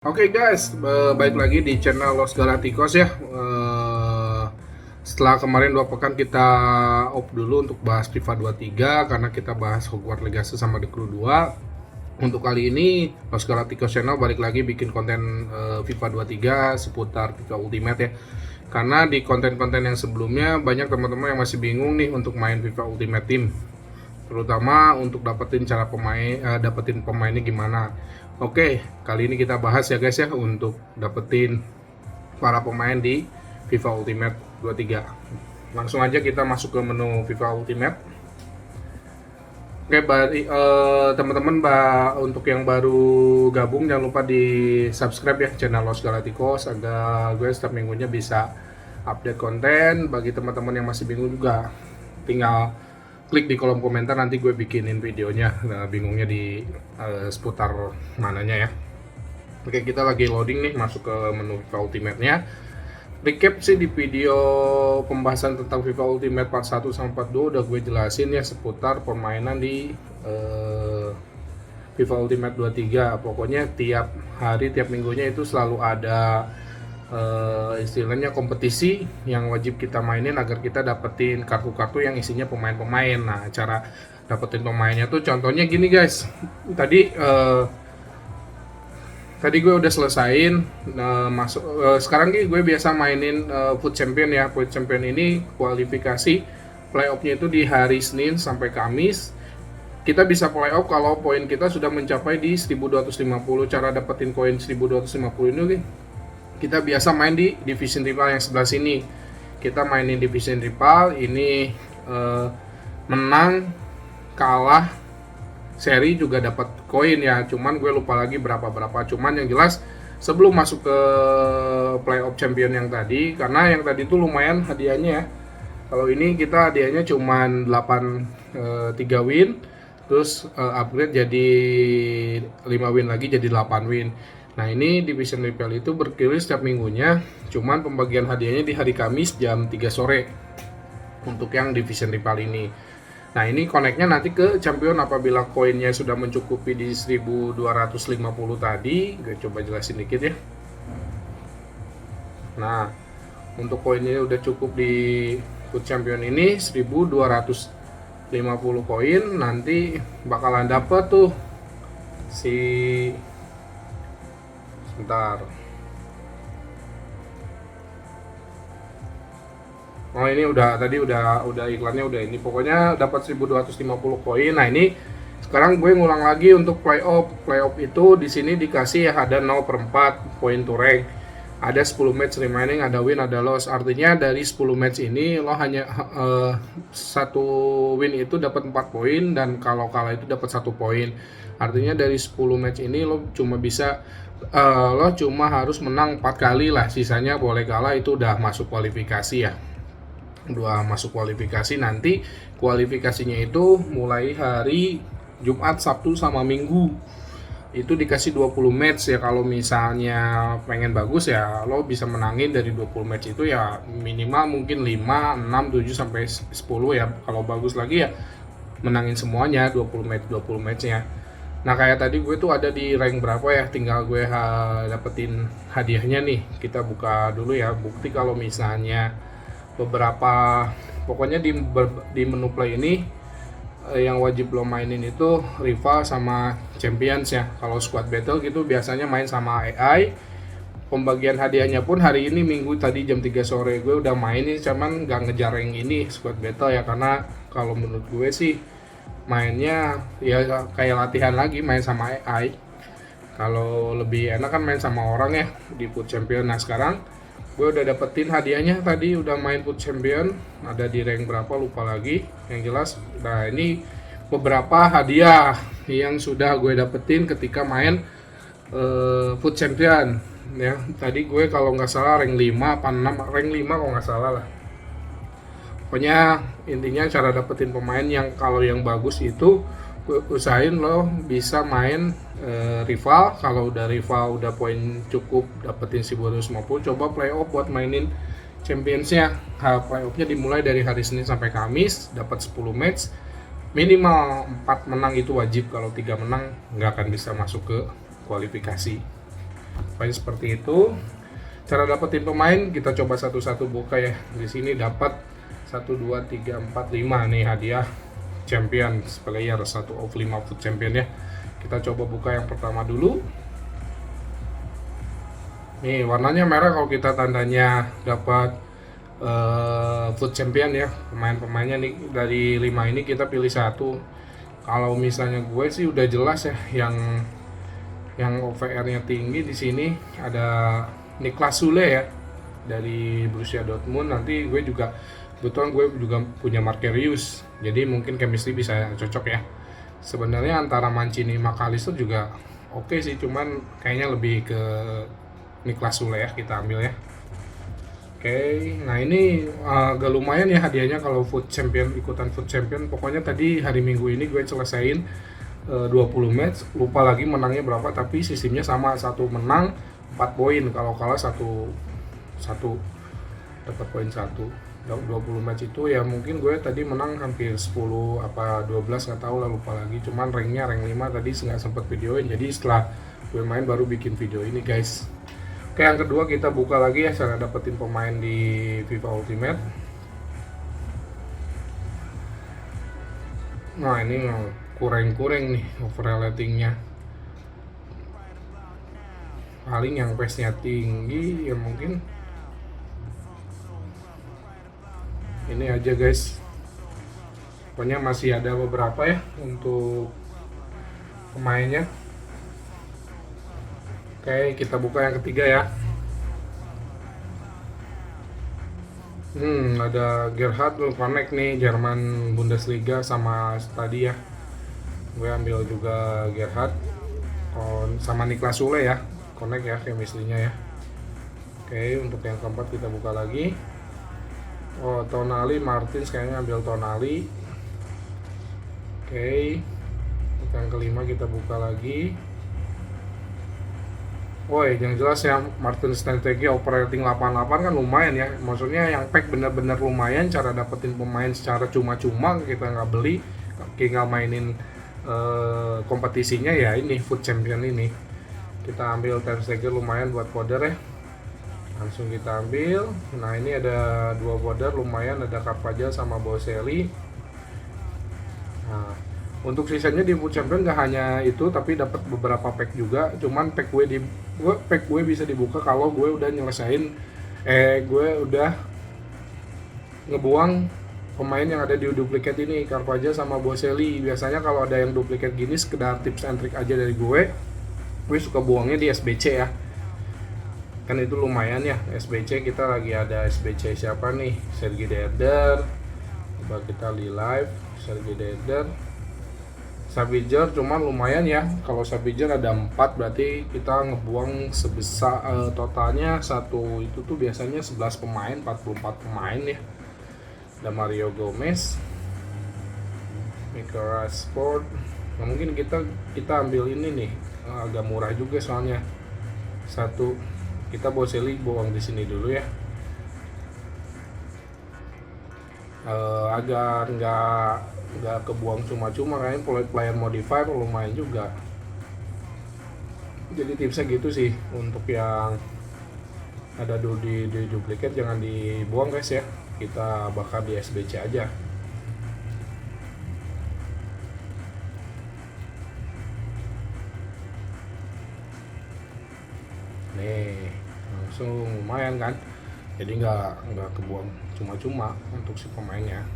Oke guys, balik lagi di channel Los Galacticos ya. Setelah kemarin 2 pekan kita off dulu untuk bahas FIFA 23 karena kita bahas Hogwarts Legacy sama The Crew 2. Untuk kali ini Los Galacticos channel balik lagi bikin konten FIFA 23 seputar FIFA Ultimate ya. Karena di konten-konten yang sebelumnya banyak teman-teman yang masih bingung nih untuk main FIFA Ultimate Team. Terutama untuk dapetin pemainnya gimana. Oke, kali ini kita bahas ya guys ya untuk dapetin para pemain di FIFA Ultimate 23. Langsung aja kita masuk ke menu FIFA Ultimate. Oke, teman-teman untuk yang baru gabung jangan lupa di subscribe ya channel Los Galacticos agar gue setiap minggunya bisa update konten. Bagi teman-teman yang masih bingung juga tinggal klik di kolom komentar, nanti gue bikinin videonya. Bingungnya di seputar mananya ya. Oke, kita lagi loading nih masuk ke menu FIFA Ultimate-nya. Recap sih di video pembahasan tentang FIFA Ultimate Part 1 sama Part 2 udah gue jelasin ya seputar permainan di FIFA Ultimate 23. Pokoknya tiap hari, tiap minggunya itu selalu ada istilahnya kompetisi yang wajib kita mainin agar kita dapetin kartu-kartu yang isinya pemain-pemain. Nah, cara dapetin pemainnya tuh contohnya gini guys. Tadi gue udah selesain sekarang gue biasa mainin Foot Champion ya. Foot Champion ini kualifikasi playoffnya itu di hari Senin sampai Kamis. Kita bisa playoff kalau poin kita sudah mencapai di 1250. Cara dapetin koin 1250 ini kita biasa main di division rival yang sebelah sini. Kita mainin division rival ini, menang kalah seri juga dapat koin ya. Cuman gue lupa lagi berapa. Cuman yang jelas sebelum masuk ke playoff champion yang tadi, karena yang tadi tuh lumayan hadiahnya ya. Kalau ini kita hadiahnya cuman 3 win, terus upgrade jadi 5 win lagi jadi 8 win. Nah, ini division rival itu berkilir setiap minggunya, cuman pembagian hadiahnya di hari Kamis jam 3 sore untuk yang division rival ini. Nah, ini connect-nya nanti ke champion apabila koinnya sudah mencukupi di 1250 tadi. Gue coba jelasin dikit ya. Nah, untuk koinnya udah cukup di Foot Champion ini 1250 koin, nanti bakalan dapet tuh si sebentar. Oh, ini tadi udah iklannya udah ini. Pokoknya dapat 1250 koin. Nah, ini sekarang gue ngulang lagi untuk playoff. Playoff itu di sini dikasih ya ada 0/4 poin to rank. Ada 10 match remaining, ada win, ada loss. Artinya dari 10 match ini lo hanya satu win itu dapat 4 poin, dan kalau kalah itu dapat 1 poin. Artinya dari 10 match ini lo cuma harus menang 4 kali lah, sisanya boleh kalah. Itu udah masuk kualifikasi ya. Udah masuk kualifikasi. Nanti kualifikasinya itu mulai hari Jumat, Sabtu sama Minggu. Itu dikasih 20 match ya. Kalau misalnya pengen bagus ya lo bisa menangin dari 20 match itu ya minimal mungkin 5, 6, 7 sampai 10 ya. Kalau bagus lagi ya menangin semuanya 20 matchnya. Nah, kayak tadi gue tuh ada di rank berapa ya, tinggal gue dapetin hadiahnya nih. Kita buka dulu ya bukti kalau misalnya beberapa, pokoknya di menu play ini yang wajib lo mainin itu rival sama champions ya. Kalau squad battle gitu biasanya main sama AI. Pembagian hadiahnya pun hari ini Minggu tadi jam 3 sore gue udah main nih, cuman gak ngejar rank ini squad battle ya, karena kalau menurut gue sih mainnya ya kayak latihan lagi main sama AI. Kalau lebih enak kan main sama orang ya di Foot Champion. Nah, sekarang gue udah dapetin hadiahnya tadi, udah main Foot Champion, ada di rank berapa lupa lagi yang jelas. Nah, ini beberapa hadiah yang sudah gue dapetin ketika main Foot Champion ya. Tadi gue kalau nggak salah rank 5 apa 6, rank 5 kalau nggak salah lah. Pokoknya intinya cara dapetin pemain yang kalau yang bagus itu gue usahain lo bisa main rival. Kalau udah rival udah poin cukup dapetin 1250, coba playoff buat mainin championsnya. Playoffnya dimulai dari hari Senin sampai Kamis, dapat 10 match, minimal 4 menang itu wajib. Kalau 3 menang nggak akan bisa masuk ke kualifikasi. Pokoknya seperti itu. Cara dapetin pemain kita coba satu-satu buka ya. Di sini dapat 1 2 3 4 5 nih hadiah champion player 1 of 5 food champion ya. Kita coba buka yang pertama dulu. Nih warnanya merah kalau kita tandanya dapat food champion ya. Pemain-pemainnya nih dari 5 ini kita pilih satu. Kalau misalnya gue sih udah jelas ya yang OVR-nya tinggi di sini ada Niklas Sule ya dari Borussia Dortmund. Nanti gue juga kebetulan gue juga punya Marquinhos, jadi mungkin chemistry bisa cocok ya. Sebenarnya antara Mancini McAllister juga oke sih, cuman kayaknya lebih ke Niklas Sule ya kita ambil ya. Oke, nah ini agak lumayan ya hadiahnya kalau food champion, ikutan food champion. Pokoknya tadi hari Minggu ini gue selesaiin 20 match, lupa lagi menangnya berapa, tapi sistemnya sama, satu menang 4 poin, kalau kalah satu dapat poin 1. 20 match itu ya mungkin gue tadi menang hampir 10 apa 12 nggak tahu lah, lupa lagi. Cuman ranknya rank 5 tadi nggak sempet videoin, jadi setelah gue main baru bikin video ini guys. Oke, yang kedua kita buka lagi ya cara dapetin pemain di FIFA Ultimate. Nah ini kurang nih overall ratingnya. Paling yang pace-nya tinggi ya mungkin ini aja guys. Pokoknya masih ada beberapa ya untuk pemainnya. Oke, kita buka yang ketiga ya. Ada Gerhard Connect nih, Jerman Bundesliga sama tadi ya. Gue ambil juga Gerhard sama Niklas Sule ya. Connect ya chemistry-nya ya. Oke, untuk yang keempat kita buka lagi. Oh, Tonali Martins, kayaknya ambil Tonali. Oke. Untuk yang kelima kita buka lagi. Woi, yang jelas ya Martin Strategi operating 88 kan lumayan ya. Maksudnya yang pack bener-bener lumayan, cara dapetin pemain secara cuma-cuma, kita nggak beli, kita nggak mainin kompetisinya ya ini food champion ini. Kita ambil Ter Stegen lumayan buat border ya. Langsung kita ambil. Nah ini ada 2 border lumayan, ada Carvajal sama Boselli. Nah, untuk sisanya di food champion gak hanya itu, tapi dapat beberapa pack juga. Cuman pack gue bisa dibuka kalau gue udah nyelesain gue udah ngebuang pemain yang ada di duplikat ini, Carvajal sama Boselli. Biasanya kalau ada yang duplikat gini sekedar tips and trick aja dari gue suka buangnya di SBC ya. Kan itu lumayan ya, SBC kita lagi ada SBC siapa nih? Sergi Derder. Coba kita live Sergi Derder. Sabitzer cuman lumayan ya, kalau Sabitzer ada 4 berarti kita ngebuang sebesar totalnya satu itu tuh biasanya 11 pemain, 44 pemain ya. Ada Mario Gomez, Mikel Rashford. Nah, mungkin kita ambil ini nih, agak murah juga soalnya. Satu kita Boselli buang di sini dulu ya. Agar nggak kebuang cuma-cuma, kayaknya player modifier lumayan juga. Jadi tipsnya gitu sih, untuk yang ada di duplikat jangan dibuang guys ya, kita bakar di SBC aja. Nih langsung lumayan kan, jadi nggak kebuang cuma-cuma untuk si pemainnya.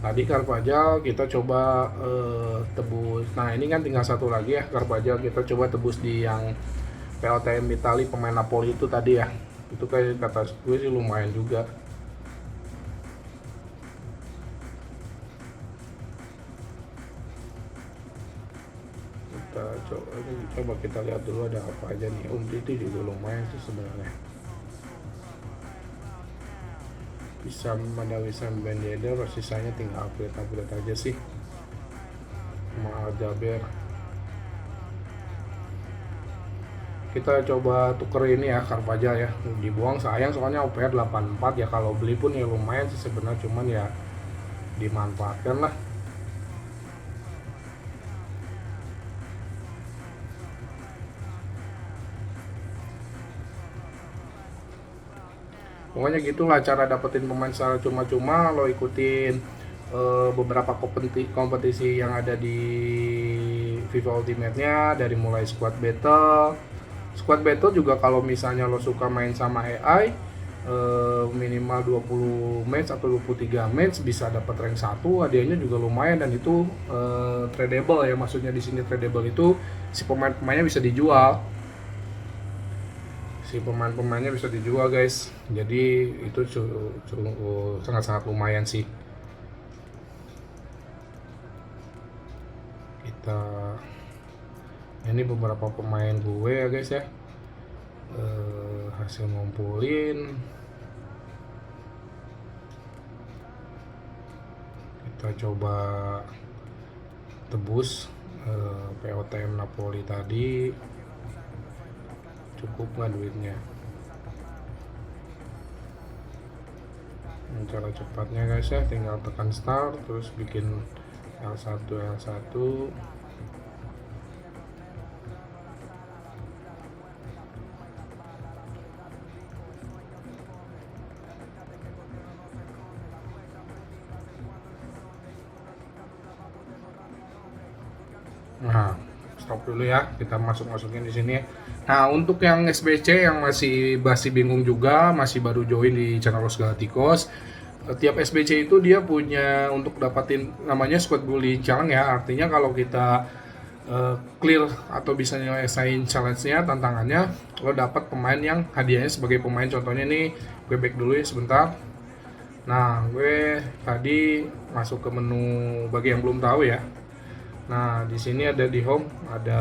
Tadi Carvajal kita coba tebus. Nah ini kan tinggal satu lagi ya, Carvajal kita coba tebus di yang PLTM Itali pemain Napoli itu tadi ya. Itu kayak kata gue sih lumayan juga. Kita coba kita lihat dulu ada apa aja nih. Itu juga lumayan sih sebenarnya. Bisa Ben Yedder, sisanya tinggal upgrade aja sih. Jaber. Kita coba tuker ini ya, Carvajal ya. Dibuang sayang soalnya OPR 84 ya, kalau beli pun ya lumayan sih sebenarnya, cuman ya dimanfaatkan lah. Pokoknya gitulah cara dapetin pemain secara cuma-cuma. Lo ikutin beberapa kompetisi yang ada di FIFA Ultimate-nya, dari mulai squad battle. Squad battle juga kalau misalnya lo suka main sama AI, minimal 20 match atau 23 match bisa dapat rank 1, hadiahnya juga lumayan, dan itu tradable ya. Maksudnya di sini tradable itu si pemain-pemainnya bisa dijual. Pemainnya bisa dijual guys, jadi itu sangat-sangat lumayan sih. Ini beberapa pemain gue ya guys ya, hasil ngumpulin. Kita coba tebus POTM Napoli tadi, cukup nggak duitnya. Cara cepatnya guys ya, tinggal tekan start terus bikin L1. Nah, stop dulu ya, kita masukin di sini. Nah, untuk yang SBC yang masih bingung juga, masih baru join di channel Los Galacticos, tiap SBC itu dia punya untuk dapatin namanya squad bully challenge ya. Artinya kalau kita clear atau bisa nyelesain challenge-nya, tantangannya, lo dapat pemain yang hadiahnya sebagai pemain. Contohnya nih, gue back dulu ya sebentar. Nah, gue tadi masuk ke menu bagi yang belum tahu ya. Nah, di sini ada di home, ada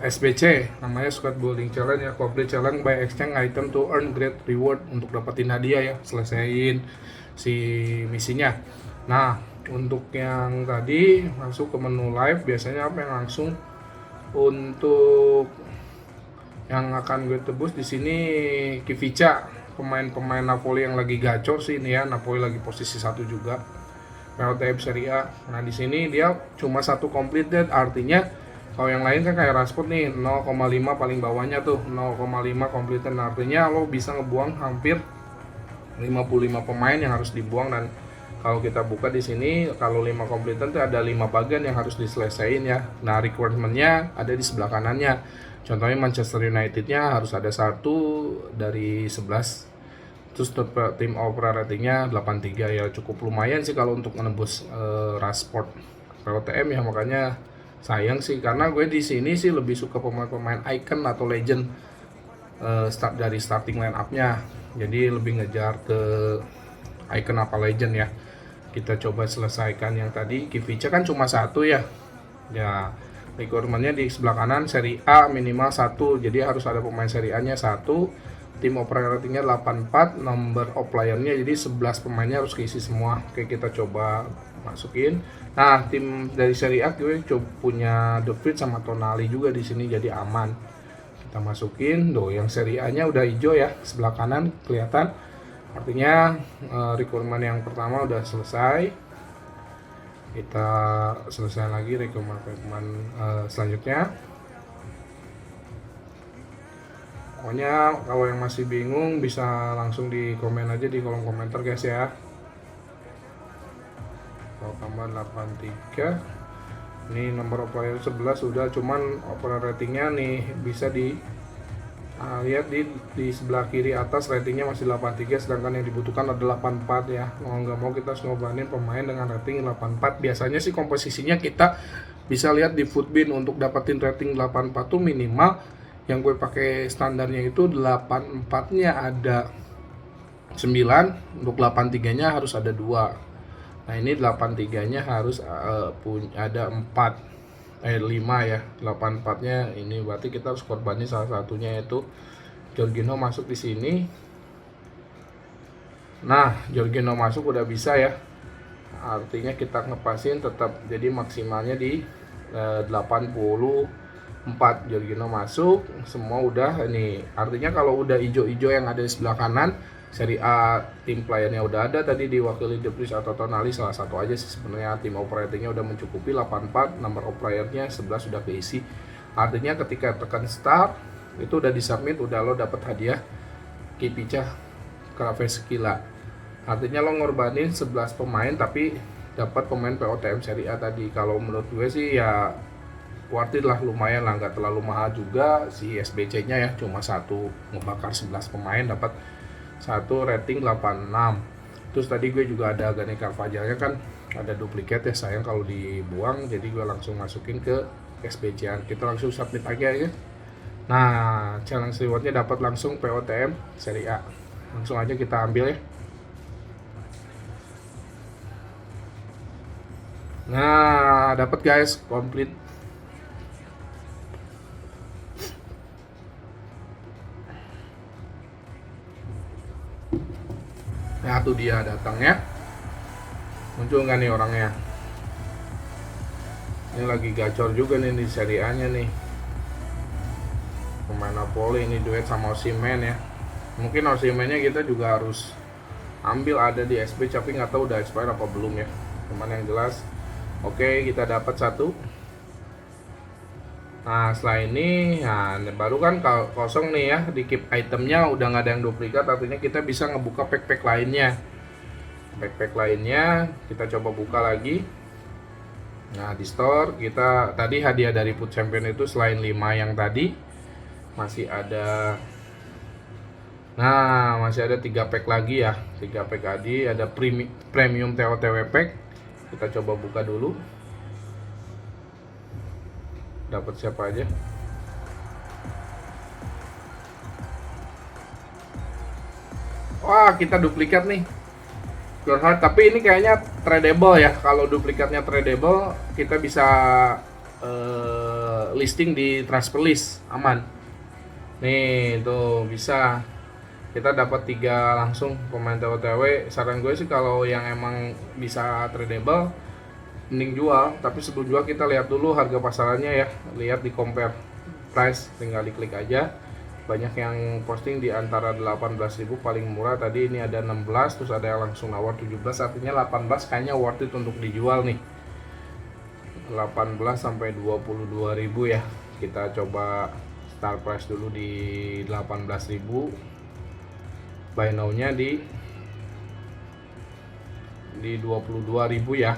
SBC, namanya Squad Building Challenge ya. Complete challenge by exchange item to earn great reward, untuk dapetin hadiah ya, selesaiin si misinya. Nah, untuk yang tadi masuk ke menu live, biasanya apa yang langsung untuk yang akan gue tebus di sini Kivica, pemain Napoli yang lagi gacor sih ini ya. Napoli lagi posisi 1 juga. POTM Serie A. Nah, di sini dia cuma 1 completed, artinya kalau yang lain kan kayak Rashford nih 0,5 paling bawahnya tuh 0,5 completed. Nah, artinya lo bisa ngebuang hampir 55 pemain yang harus dibuang. Dan kalau kita buka di sini, kalau 5 completed tuh ada 5 bagian yang harus diselesaikan ya. Nah, requirement-nya ada di sebelah kanannya. Contohnya Manchester United-nya harus ada 1 dari 11. Terus tim overall ratingnya 83 ya, cukup lumayan sih kalau untuk menembus Rashford POTM ya. Makanya sayang sih, karena gue di sini sih lebih suka pemain-pemain icon atau legend dari starting line up-nya. Jadi lebih ngejar ke icon apa legend ya. Kita coba selesaikan yang tadi. Kivica kan cuma 1 ya. Ya, requirement-nya di sebelah kanan Serie A minimal 1. Jadi harus ada pemain Serie A-nya 1. Tim operator ratingnya 84, number of player-nya jadi 11 pemainnya harus keisi semua. Oke, kita coba masukin. Nah, tim dari Serie A gue coba punya De Vrij sama Tonali juga di sini, jadi aman. Kita masukin. Yang Serie A-nya udah hijau ya, sebelah kanan kelihatan. Artinya requirement yang pertama udah selesai. Kita selesai lagi requirement selanjutnya. Pokoknya kalau yang masih bingung bisa langsung di komen aja di kolom komentar guys ya. Kalau tambah 83, ini nomor player 11 sudah, cuman operator ratingnya nih bisa lihat di sebelah kiri atas, ratingnya masih 83, sedangkan yang dibutuhkan ada 84 ya. Mau nggak mau kita harus ngobanin pemain dengan rating 84. Biasanya sih komposisinya kita bisa lihat di Footbin. Untuk dapetin rating 84 tuh minimal yang gue pakai standarnya itu 84-nya ada 9, untuk 83-nya harus ada 2. Nah, ini 83-nya harus ada 5 ya. 84-nya ini berarti kita harus korbanin salah satunya, yaitu Jorginho masuk di sini. Nah, Jorginho masuk udah bisa ya. Artinya kita ngepasin tetap, jadi maksimalnya di 84. Jorginho masuk, semua udah ini. Artinya kalau udah hijau-hijau yang ada di sebelah kanan, Serie A tim playernya udah ada, tadi diwakili De Vrij atau Tonali, salah satu aja sih sebenarnya. Tim operatingnya udah mencukupi 84, number of playernya 11 sudah keisi. Artinya ketika tekan start itu udah disubmit, udah lo dapat hadiah Kivica Kvaratskhelia. Artinya lo ngorbanin 11 pemain tapi dapat pemain POTM Serie A tadi. Kalau menurut gue sih ya worth it lah, lumayan lah, nggak terlalu mahal juga si SBC-nya ya, cuma satu ngebakar 11 pemain dapat satu rating 86. Terus tadi gue juga ada Gani Carvajalnya kan ada duplikat ya, sayang kalau dibuang, jadi gue langsung masukin ke SBC-an. Kita langsung submit aja ya. Nah, challenge rewardnya dapat langsung POTM Serie A. Langsung aja kita ambil ya. Nah, dapat guys, komplit. Nah, tuh dia datang ya. Muncul nggak nih orangnya? Ini lagi gacor juga nih di Serie A-nya nih. Pemain Napoli ini duet sama Osimhen ya. Mungkin Osimhen-nya kita juga harus ambil, ada di SB tapi nggak tahu udah expired apa belum ya. Cuman yang jelas oke, kita dapat satu. Nah, setelah ini nah baru kan kosong nih ya, di keep itemnya udah nggak ada yang duplikat, artinya kita bisa ngebuka pack-pack lainnya. Pack-pack lainnya kita coba buka lagi. Nah, di store kita tadi hadiah dari Food Champion itu selain 5 yang tadi masih ada, nah masih ada 3 pack lagi ya, 3 pack tadi ada premium TOTW pack. Kita coba buka dulu, dapat siapa aja. Wah, kita duplikat nih, tapi ini kayaknya tradable ya. Kalau duplikatnya tradable kita bisa listing di transfer list, aman nih, tuh bisa. Kita dapat 3 langsung pemain TOTW. Saran gue sih kalau yang emang bisa tradable mending jual, tapi sebelum jual kita lihat dulu harga pasarannya ya, lihat di compare price, tinggal diklik aja. Banyak yang posting di antara 18.000 paling murah, tadi ini ada 16, terus ada yang langsung nawar 17, artinya 18 kayaknya worth it untuk dijual nih. 18 sampai 22.000 ya. Kita coba start price dulu di 18.000. Buy now-nya di 22.000 ya.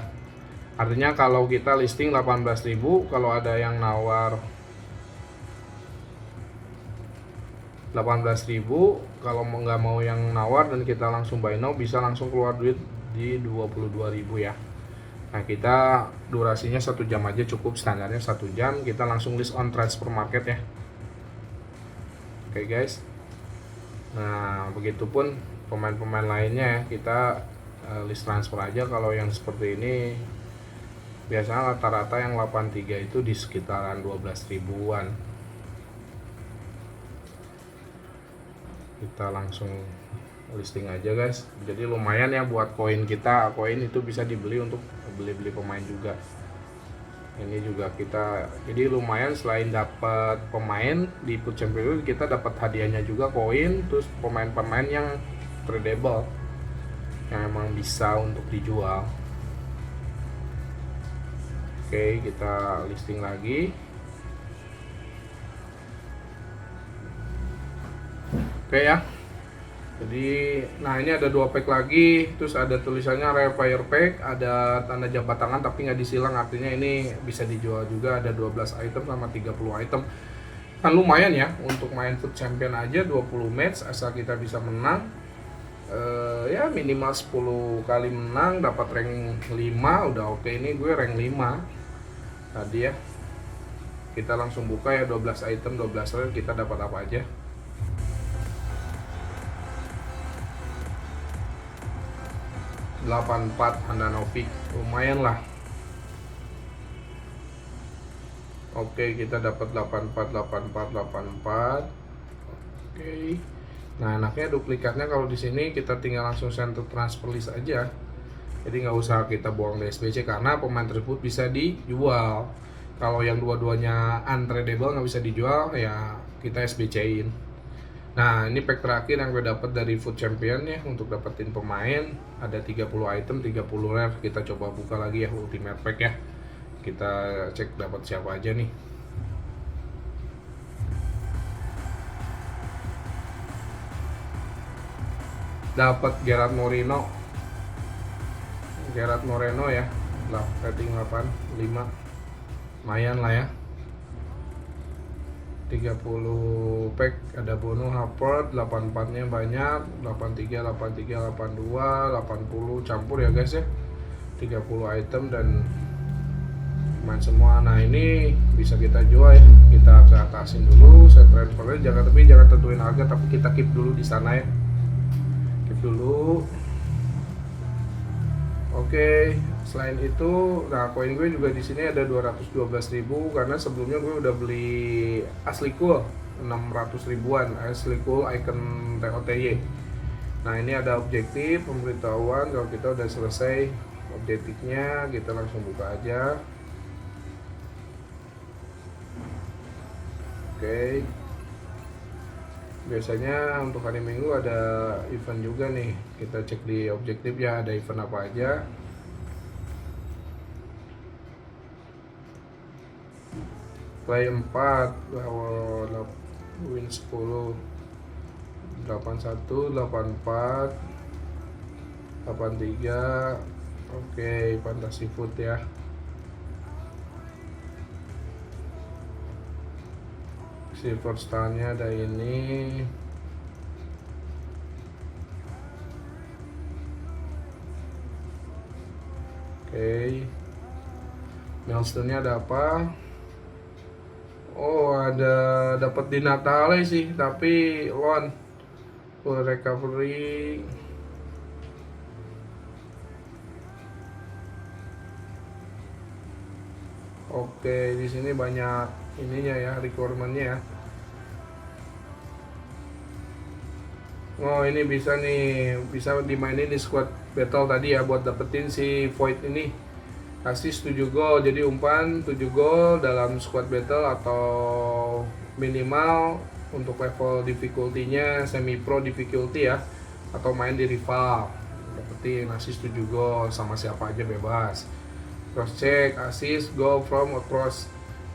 Artinya kalau kita listing 18.000, kalau ada yang nawar 18.000, kalau nggak mau yang nawar dan kita langsung buy now, bisa langsung keluar duit di 22.000 ya. Nah, kita durasinya 1 jam aja cukup, standarnya 1 jam. Kita langsung list on transfer market ya. Oke guys. Nah, begitupun pemain-pemain lainnya ya, kita list transfer aja. Kalau yang seperti ini biasanya rata-rata yang 83 itu di sekitaran 12 ribuan. Kita langsung listing aja guys. Jadi lumayan ya buat koin kita. Koin itu bisa dibeli untuk beli-beli pemain juga. Ini juga kita, jadi lumayan, selain dapat pemain di Food Champion kita dapat hadiahnya juga koin, terus pemain-pemain yang tradable yang emang bisa untuk dijual. Oke, kita listing lagi. Oke ya. Jadi, nah ini ada 2 pack lagi, terus ada tulisannya Rare Fire Pack, ada tanda jabat tangan tapi nggak disilang, artinya ini bisa dijual juga. Ada 12 item sama 30 item. Kan lumayan ya untuk main Food Champion aja 20 match, asal kita bisa menang. Ya minimal 10 kali menang dapat rank 5 udah oke. Ini gue rank 5 tadi ya. Kita langsung buka ya, 12 item 12 rare, kita dapat apa aja. ...84 Handanovic, lumayan lah. Oke, kita dapat 84. Oke. Nah, enaknya duplikatnya kalau di sini kita tinggal langsung send to transfer list aja. Jadi nggak usah kita buang di SBC karena pemain tersebut bisa dijual. Kalau yang dua-duanya untradable nggak bisa dijual ya kita SBC-in. Nah, ini pack terakhir yang gue dapat dari Food Champion ya, untuk dapetin pemain. Ada 30 item, 30 rare. Kita coba buka lagi ya ultimate pack ya. Kita cek dapat siapa aja nih. dapat Gerard Moreno ya, rating 85, lumayan lah ya. 30 pack, ada Bono, Havertz, 84 nya banyak, 83, 82, 80 campur ya guys ya, 30 item dan main semua. Nah ini bisa kita jual ya, kita ke atasin dulu, saya transfernya jangan tentuin harga, tapi kita keep dulu di sana ya, keep dulu. Oke, selain itu, nah koin gue juga di sini ada 212.000 karena sebelumnya gue udah beli asli cool 600 ribuan, asli cool icon TOTY. Nah ini ada objektif pemberitahuan kalau kita udah selesai objektifnya, kita langsung buka aja. Oke, biasanya untuk hari Minggu ada event juga nih, kita cek di objektif ya, ada event apa aja. Play 4, win 10, 81, 84, 83. Oke, Fantasy Food ya. Silver star-nya ada ini. Oke. Milestone-nya ada apa? Oh, ada dapat di Natale sih, tapi loan full recovery. Oke, di sini banyak ininya ya, requirement-nya ya. Oh, ini bisa nih, bisa dimainin di squad battle tadi ya buat dapetin si Void ini. Assist 7 gol, jadi umpan 7 gol dalam squad battle atau minimal untuk level difficulty-nya semi pro difficulty ya, atau main di rival. Dapetin assist 7 gol sama siapa aja bebas. Cross check, assist, goal from across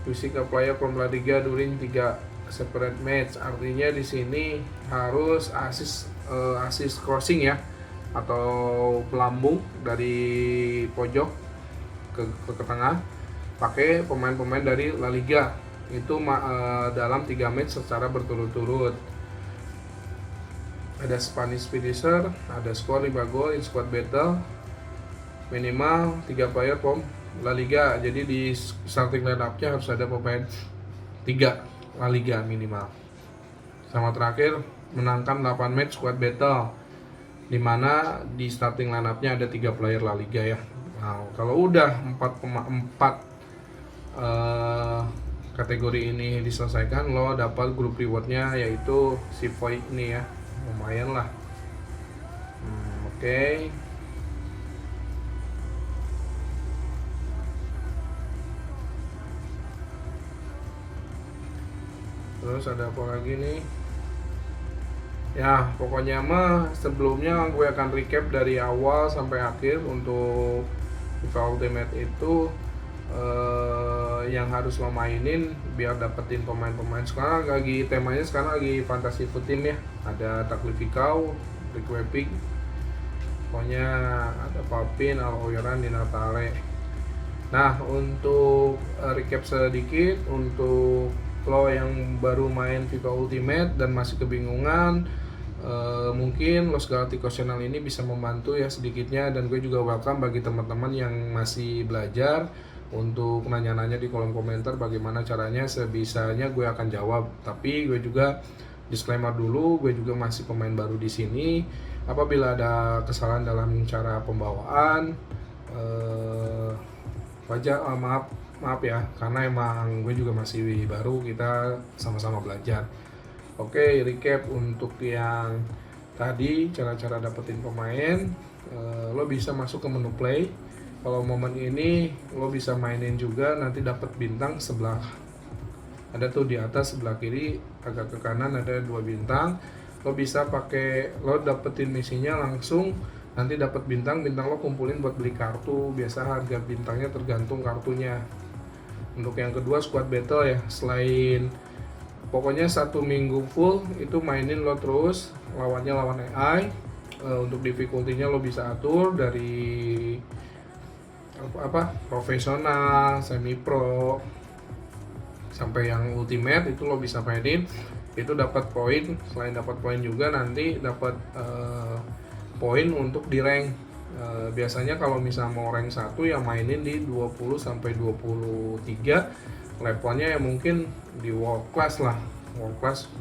using a player from La Liga during 3 separate match. Artinya di sini harus assist crossing ya, atau pelambung dari pojok ke tengah pakai pemain-pemain dari La Liga itu dalam 3 match secara berturut-turut. Ada Spanish finisher, ada skor 5 gol in squad battle, minimal 3 player from La Liga. Jadi di starting line up-nya harus ada pemain 3 La Liga minimal. Sama terakhir menangkan 8 match squad battle, dimana di starting line up-nya ada 3 player La Liga ya. Nah, kalau udah 4,4 kategori ini diselesaikan, lo dapat grup rewardnya yaitu si Void ini ya, lumayan lah. Oke. Terus ada apa lagi nih? Ya, pokoknya mah sebelumnya gue akan recap dari awal sampai akhir untuk FIFA Ultimate itu yang harus lo mainin biar dapetin pemain-pemain. Sekarang temanya lagi Fantasy Foot Team ya. Ada Taglificao, Rick Webing, pokoknya ada Papin, Alhoiran, di Natale. Nah, untuk recap sedikit untuk lo yang baru main FIFA Ultimate dan masih kebingungan, mungkin Los Galacticos Channel ini bisa membantu ya sedikitnya, dan gue juga welcome bagi teman-teman yang masih belajar untuk nanya-nanya di kolom komentar bagaimana caranya, sebisanya gue akan jawab. Tapi gue juga disclaimer dulu, gue juga masih pemain baru di sini. Apabila ada kesalahan dalam cara pembawaan, maaf ya, karena emang gue juga masih baru, kita sama-sama belajar. Oke, recap untuk yang tadi cara-cara dapetin pemain. Lo bisa masuk ke menu play. Kalau momen ini lo bisa mainin juga, nanti dapat bintang sebelah, ada tuh di atas sebelah kiri agak ke kanan ada 2 bintang. Lo bisa lo dapetin misinya langsung, nanti dapat bintang lo kumpulin buat beli kartu. Biasa harga bintangnya tergantung kartunya. Untuk yang kedua squad battle ya, selain pokoknya 1 minggu full itu mainin lo terus, lawannya lawan AI. Untuk difficulty-nya lo bisa atur dari profesional, semi pro sampai yang ultimate, itu lo bisa mainin. Itu dapat poin. Selain dapat poin juga nanti dapat poin untuk di rank. Biasanya kalau misal mau rank 1 ya mainin di 20 sampai 23. Levelnya ya mungkin di world class lah. World class,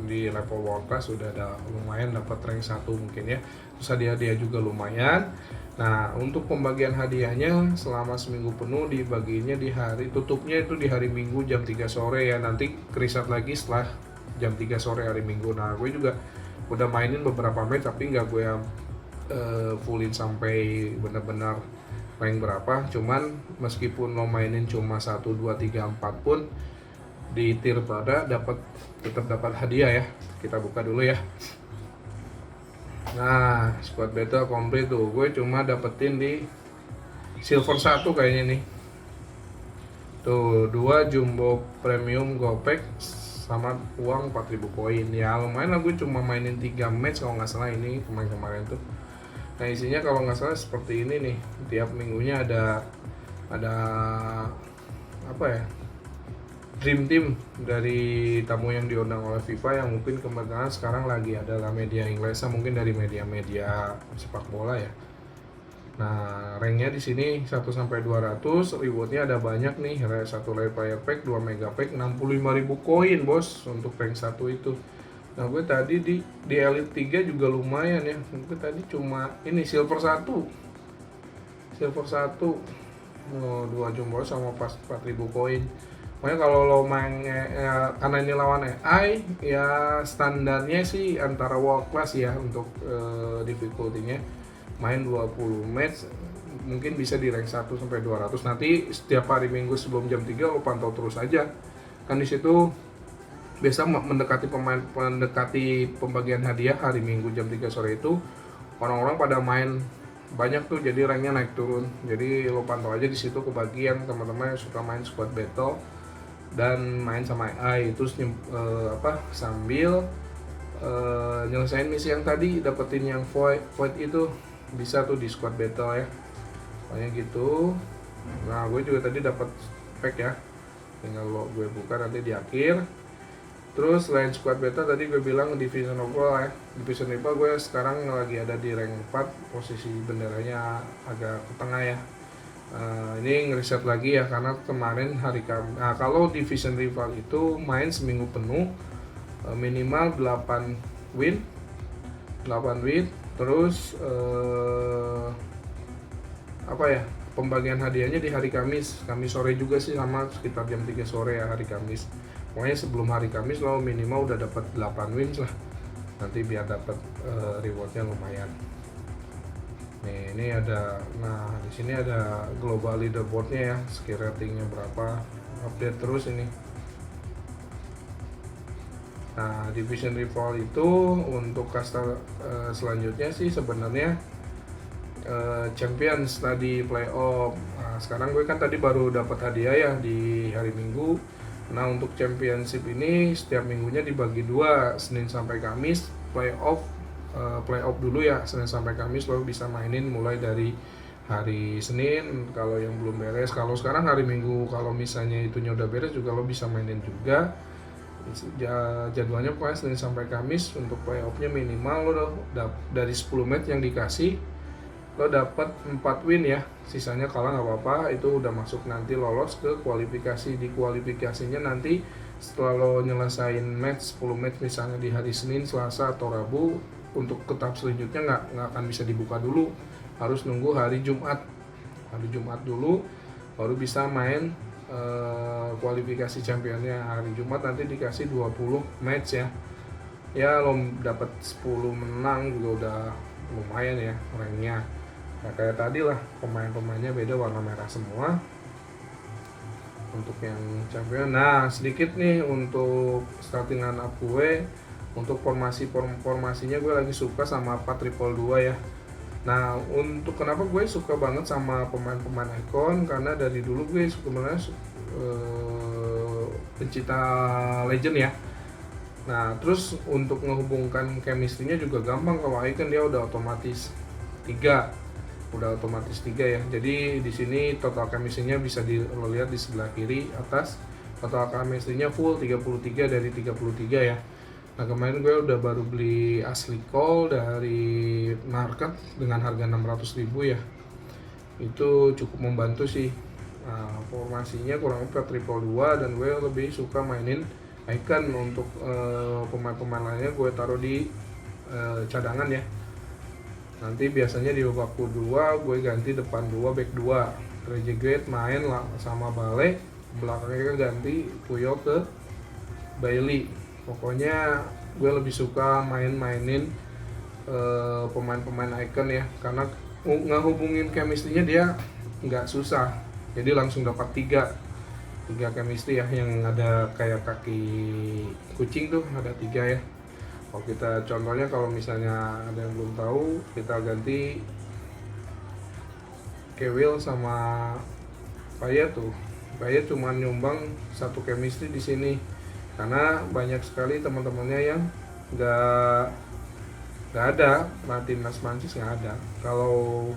di level world class sudah ada lumayan dapat rank 1 mungkin ya. Terus hadiah juga lumayan. Nah, untuk pembagian hadiahnya selama seminggu penuh dibaginya di hari tutupnya itu di hari Minggu jam 3 sore ya. Nanti kerisat lagi setelah jam 3 sore hari Minggu. Nah, gue juga udah mainin beberapa match tapi nggak gue fullin sampai benar-benar rank berapa. Cuman meskipun lo mainin cuma 1, 2, 3, 4 pun di tier pada tetap dapat hadiah ya. Kita buka dulu ya. Nah, squad battle komplit tuh. Gue cuma dapetin di silver 1 kayaknya nih. Tuh, 2 jumbo premium gopek sama uang 4.000 koin. Ya lumayan lah, gue cuma mainin 3 match kalau nggak salah ini kemarin tuh. Nah, isinya kalau nggak salah seperti ini nih. Tiap minggunya ada apa ya? Dream Team dari tamu yang diundang oleh FIFA yang mungkin kebetulan sekarang lagi adalah media Inggris, mungkin dari media sepak bola ya. Nah, ranknya di sini 1 sampai 200, rewardnya ada banyak nih. 1 Rare Player Pack, 2 Mega Pack, 65.000 koin, Bos, untuk rank 1 itu. Nah, gue tadi di Elite 3 juga lumayan ya. Gue tadi cuma ini Silver 1. Silver 1. 2 jumbo sama pas 4.000 koin. Makanya kalau lo main karena ini lawan AI ya standarnya sih antara world class ya untuk difficulty-nya. Main 20 match mungkin bisa di rank 1 sampai 200. Nanti setiap hari Minggu sebelum jam 3 lo pantau terus aja. Kan di situ biasa mendekati pembagian hadiah hari Minggu jam 3 sore itu orang-orang pada main banyak tuh, jadi ranknya naik turun. Jadi lo pantau aja di situ kebagian teman-teman yang suka main squad battle dan main sama AI itu sambil nyelesain misi yang tadi, dapetin yang void itu bisa tuh di squad battle ya. Pokoknya gitu. Nah, gue juga tadi dapat pack ya. Tinggal gue buka nanti di akhir. Terus selain squad battle tadi gue bilang division rival ya. Division rival gue sekarang lagi ada di rank 4, posisi benderanya agak ke tengah ya. Ini ngeriset lagi ya karena kemarin hari Kamis. Nah, kalau division rival itu main seminggu penuh minimal 8 win. Terus pembagian hadiahnya di hari Kamis sore juga sih, sama sekitar jam 3 sore ya hari Kamis. Pokoknya sebelum hari Kamis lo minimal udah dapat 8 wins lah. Nanti biar dapat rewardnya lumayan. Nih, ini ada, di sini ada global leaderboardnya ya, skill ratingnya berapa, update terus ini. Nah, division rival itu untuk kasta selanjutnya sih sebenarnya champions tadi playoff. Nah, sekarang gue kan tadi baru dapat hadiah ya di hari Minggu. Nah, untuk championship ini setiap minggunya dibagi 2, Senin sampai Kamis. Playoff dulu ya, Senin sampai Kamis lo bisa mainin mulai dari hari Senin kalau yang belum beres. Kalau sekarang hari Minggu kalau misalnya itunya udah beres juga lo bisa mainin juga. Jadwalnya pokoknya Senin sampai Kamis. Untuk playoffnya minimal lo dari 10 match yang dikasih lo dapat 4 win ya, sisanya kalah nggak apa-apa, itu udah masuk nanti lolos ke kualifikasi. Di kualifikasinya nanti setelah lo nyelesain match 10 match misalnya di hari Senin, Selasa atau Rabu, untuk ke tahap selanjutnya nggak akan bisa dibuka dulu, harus nunggu hari Jumat dulu baru bisa main kualifikasi championnya. Hari Jumat nanti dikasih 20 match ya lo dapat 10 menang juga udah lumayan ya ranknya. Nah, kayak tadi lah, pemainnya beda, warna merah semua untuk yang champion. Nah, sedikit nih untuk starting lineup gue. Untuk formasinya gue lagi suka sama 4-2-2 ya. Nah, untuk kenapa gue suka banget sama pemain-pemain icon, karena dari dulu gue sebenarnya pencinta legend ya. Nah, terus untuk ngehubungkan chemistry-nya juga gampang. Kalau Icon dia udah otomatis 3. Udah otomatis 3 ya. Jadi di sini total chemistry-nya bisa lo lihat di sebelah kiri atas. Total chemistry-nya full 33 dari 33 ya. Nah, kemarin gue udah baru beli asli coal dari market dengan harga 600.000 ya. Itu cukup membantu sih. Nah, formasinya kurang lebih 4-2-2 dan gue lebih suka mainin Icon. Untuk pemain-pemain lainnya gue taruh di cadangan ya. Nanti biasanya di babak kedua gue ganti depan 2 back 2. Trezeguet main lah sama Bale, belakangnya ganti Puyol ke Bailey. Pokoknya gue lebih suka mainin pemain-pemain Icon ya, karena ngehubungin chemistry-nya dia nggak susah. Jadi langsung dapat 3 chemistry ya, yang ada kayak kaki kucing tuh ada 3 ya. Kalau kita contohnya, kalau misalnya ada yang belum tahu, kita ganti Kewil sama Payet tuh. Payet cuma nyumbang 1 chemistry di sini, karena banyak sekali teman-temannya yang nggak ada, timnas Prancis nggak ada. Kalau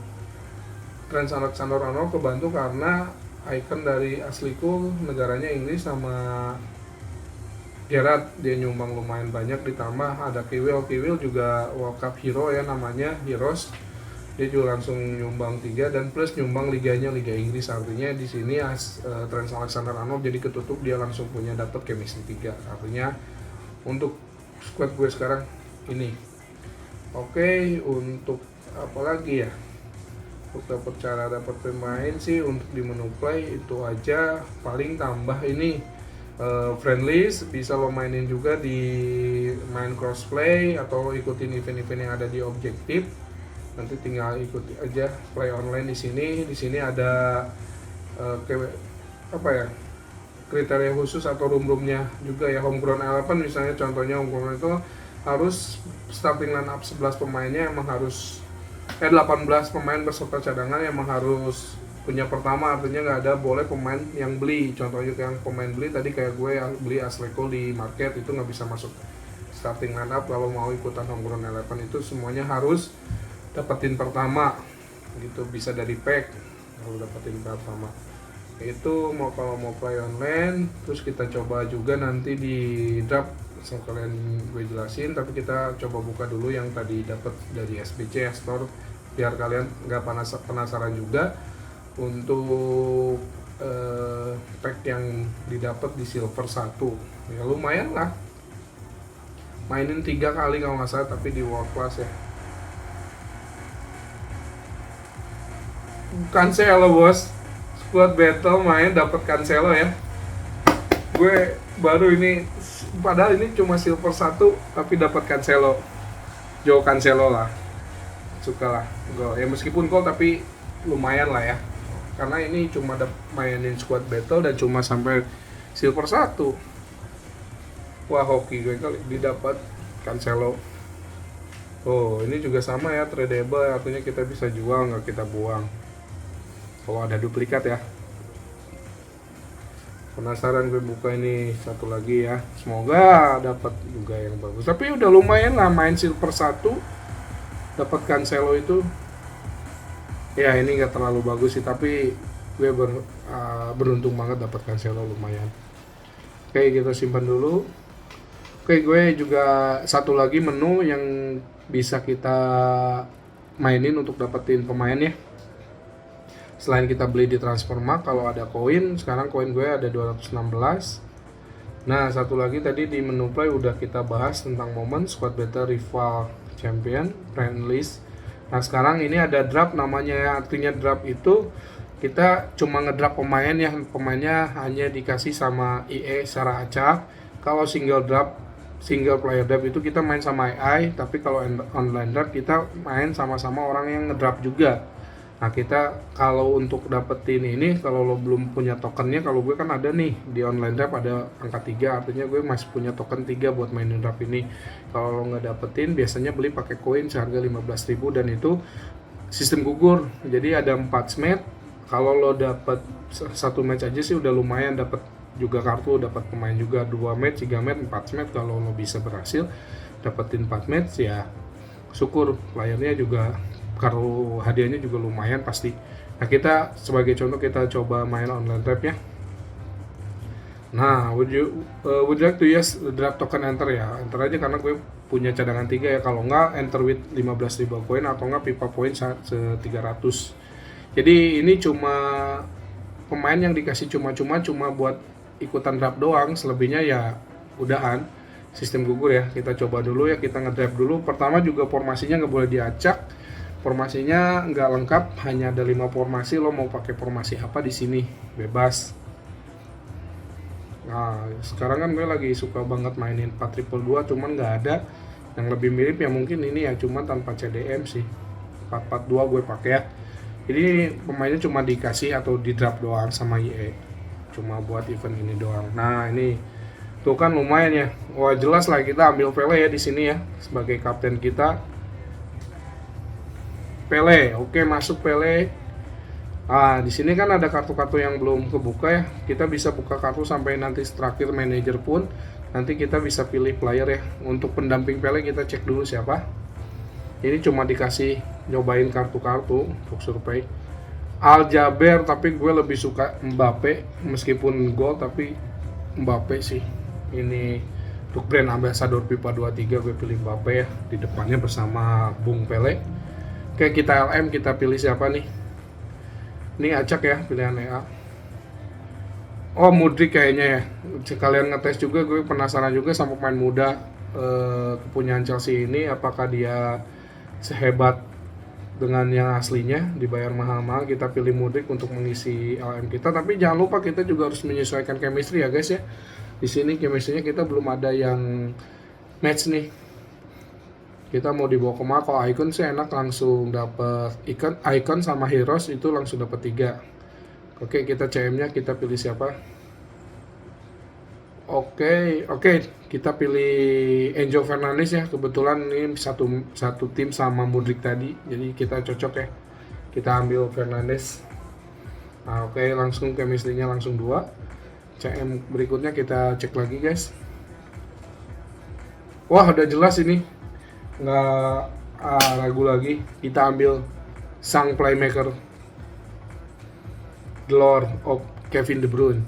Trent Alexander-Arnold kebantu karena Icon dari asliku negaranya Inggris sama Gerrard, dia nyumbang lumayan banyak, ditambah ada Kiwil juga World Cup hero ya, namanya Heroes. Dia juga langsung nyumbang 3 dan plus nyumbang liganya Liga Inggris. Artinya di sini Trent Alexander-Arnold jadi ketutup, dia langsung punya dapat chemistry 3. Artinya untuk squad gue sekarang ini. Oke, untuk apa lagi ya? Untuk cara dapat pemain sih untuk di menu play itu aja. Paling tambah ini friendlies, bisa lo mainin juga di main crossplay atau ikutin event-event yang ada di objektif. Nanti tinggal ikuti aja play online di sini. Di sini ada kriteria khusus atau room-roomnya juga ya. Homegrown 11 misalnya, contohnya homegrown itu harus starting line up 11 pemainnya emang harus 18 pemain beserta cadangan emang harus punya pertama. Artinya nggak ada boleh pemain yang beli. Contohnya yang pemain beli tadi kayak gue yang beli Asleko di market itu nggak bisa masuk starting line up. Kalau mau ikutan homegrown 11 itu semuanya harus dapetin pertama gitu, bisa dari pack kalau dapetin pertama. Itu kalau mau play online. Terus kita coba juga nanti di draft, sekalian gue jelasin, tapi kita coba buka dulu yang tadi dapat dari SBC ya, store, biar kalian nggak penasaran juga untuk pack yang didapat di silver 1 ya. Lumayan lah, mainin 3 kali kalau nggak salah, tapi di world class ya. Cancelo bos, squad battle main dapat Cancelo ya. Gue baru ini, padahal ini cuma silver 1 tapi dapat Cancelo. Joe Cancelo lah, suka lah gol ya, meskipun gol tapi lumayan lah ya, karena ini cuma mainin squad battle dan cuma sampai silver 1. Wah, hoki gue kali didapat Cancelo. Oh, ini juga sama ya, tradable, artinya kita bisa jual, nggak kita buang kalau ada duplikat ya. Penasaran gue buka ini satu lagi ya, semoga dapat juga yang bagus. Tapi udah lumayan lah main silver 1 dapat Cancelo itu ya. Ini nggak terlalu bagus sih, tapi gue beruntung banget dapat Cancelo, lumayan. Oke, kita simpan dulu. Oke, gue juga satu lagi menu yang bisa kita mainin untuk dapetin pemain ya. Selain kita beli di Transfermarkt, kalau ada koin, sekarang koin gue ada 216. Nah, satu lagi tadi di menu play udah kita bahas tentang momen, squad battle, rival, champion, friend list. Nah, sekarang ini ada draft namanya ya. Artinya draft itu kita cuma ngedraft pemain ya, pemainnya hanya dikasih sama EA secara acak. Kalau single player draft itu kita main sama AI, tapi kalau online draft kita main sama-sama orang yang ngedraft juga. Nah, kita kalau untuk dapetin ini, kalau lo belum punya tokennya, kalau gue kan ada nih di online draft ada angka 3, artinya gue masih punya token 3 buat mainin draft ini. Kalau lo nggak dapetin, biasanya beli pakai koin seharga 15.000 dan itu sistem gugur. Jadi ada 4 match. Kalau lo dapet 1 match aja sih udah lumayan, dapet juga kartu, dapat pemain juga 2 match, 3 match, 4 match. Kalau lo bisa berhasil dapetin 4 match ya syukur, playernya juga kartu hadiahnya juga lumayan pasti. Nah, kita sebagai contoh kita coba main online draft ya. Nah, would you like to use draft token enter ya? Enter aja karena gue punya cadangan 3 ya. Kalau enggak enter with 15.000 koin atau enggak pipa poin 300. Jadi ini cuma pemain yang dikasih cuma buat ikutan draft doang, selebihnya ya udahan. Sistem gugur ya. Kita coba dulu ya, kita ngedraft dulu. Pertama juga formasinya nggak boleh diacak. Formasinya nggak lengkap, hanya ada 5 formasi. Lo mau pakai formasi apa di sini? Bebas. Nah, sekarang kan gue lagi suka banget mainin 4-2-2, cuman nggak ada yang lebih mirip ya, mungkin ini ya, cuman tanpa CDM sih. 4-4-2 gue pakai ya. Jadi pemainnya cuma dikasih atau di draft doang sama IE, cuma buat event ini doang. Nah, ini tuh kan lumayan ya. Wah, jelas lah kita ambil Pele ya di sini ya sebagai kapten kita. Pele, oke, masuk Pele. Di sini kan ada kartu-kartu yang belum kebuka ya. Kita bisa buka kartu sampai nanti terakhir manajer pun. Nanti kita bisa pilih player ya. Untuk pendamping Pele kita cek dulu siapa. Ini cuma dikasih nyobain kartu-kartu untuk survei. Aljaber, tapi gue lebih suka Mbappe meskipun gol, tapi Mbappe sih. Ini untuk brand ambassador FIFA 23 gue pilih Mbappe ya. Di depannya bersama Bung Pele. Oke, kita LM, kita pilih siapa nih? Ini acak ya pilihan EA. Oh, Mudrik kayaknya ya. Sekalian ngetes juga, gue penasaran juga sama pemain muda kepunyaan Chelsea ini, apakah dia sehebat dengan yang aslinya, dibayar mahal-mahal. Kita pilih Mudrik untuk mengisi LM kita, tapi jangan lupa kita juga harus menyesuaikan chemistry ya guys ya. Di sini chemistry-nya kita belum ada yang match nih. Kita mau dibawa kemana? Kalau icon sih enak, langsung dapat icon sama heroes itu langsung dapat 3. Oke, kita CM-nya kita pilih siapa? Oke, kita pilih Enzo Fernandez ya. Kebetulan ini satu tim sama Mudrik tadi, jadi kita cocok ya. Kita ambil Fernandez. Nah, oke, langsung chemistry-nya langsung 2. CM berikutnya kita cek lagi guys. Wah, udah jelas ini, nggak ragu lagi. Kita ambil sang playmaker, The Lord of Kevin De Bruyne.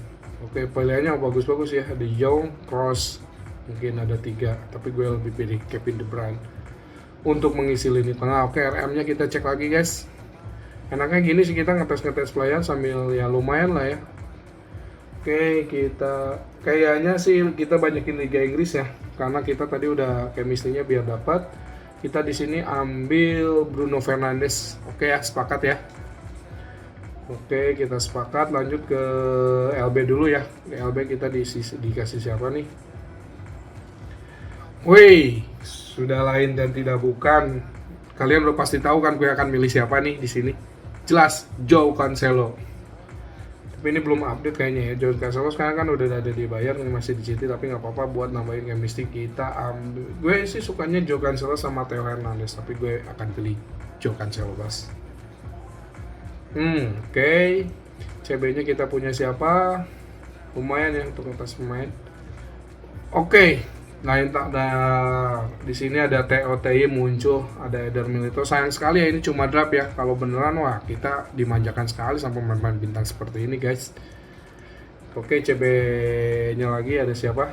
Oke, pilihannya bagus-bagus ya. Ada Young, Cross, mungkin ada 3, tapi gue lebih pilih Kevin De Bruyne untuk mengisi lini tengah. Oke, RM-nya kita cek lagi guys. Enaknya gini sih, kita ngetes player sambil ya lumayan lah ya. Oke, kita kayaknya sih kita banyakin Liga Inggris ya, karena kita tadi udah chemistry-nya biar dapat. Kita di sini ambil Bruno Fernandes. Oke ya, sepakat ya. Oke, kita sepakat. Lanjut ke LB dulu ya. Di LB kita dikasih siapa nih? Wih, sudah lain dan tidak bukan. Kalian udah pasti tahu kan gue akan milih siapa nih di sini. Jelas, Joao Cancelo. Tapi ini belum update kayaknya ya. Joao Cancelo sekarang kan udah ada di Bayern, masih di City, tapi nggak apa-apa buat nambahin chemistry kita ambil. Gue sih sukanya Joao Cancelo sama Theo Hernandez, tapi gue akan pilih Joao Cancelo bas. Oke. CB-nya kita punya siapa? Lumayan ya untuk ngetes pemain. Oke. Lain tak ada, di sini ada TOTI muncul, ada Eder Milito. Sayang sekali ya, ini cuma draft ya. Kalau beneran wah kita dimanjakan sekali sama pemain bintang seperti ini guys. Oke, CB-nya lagi ada siapa?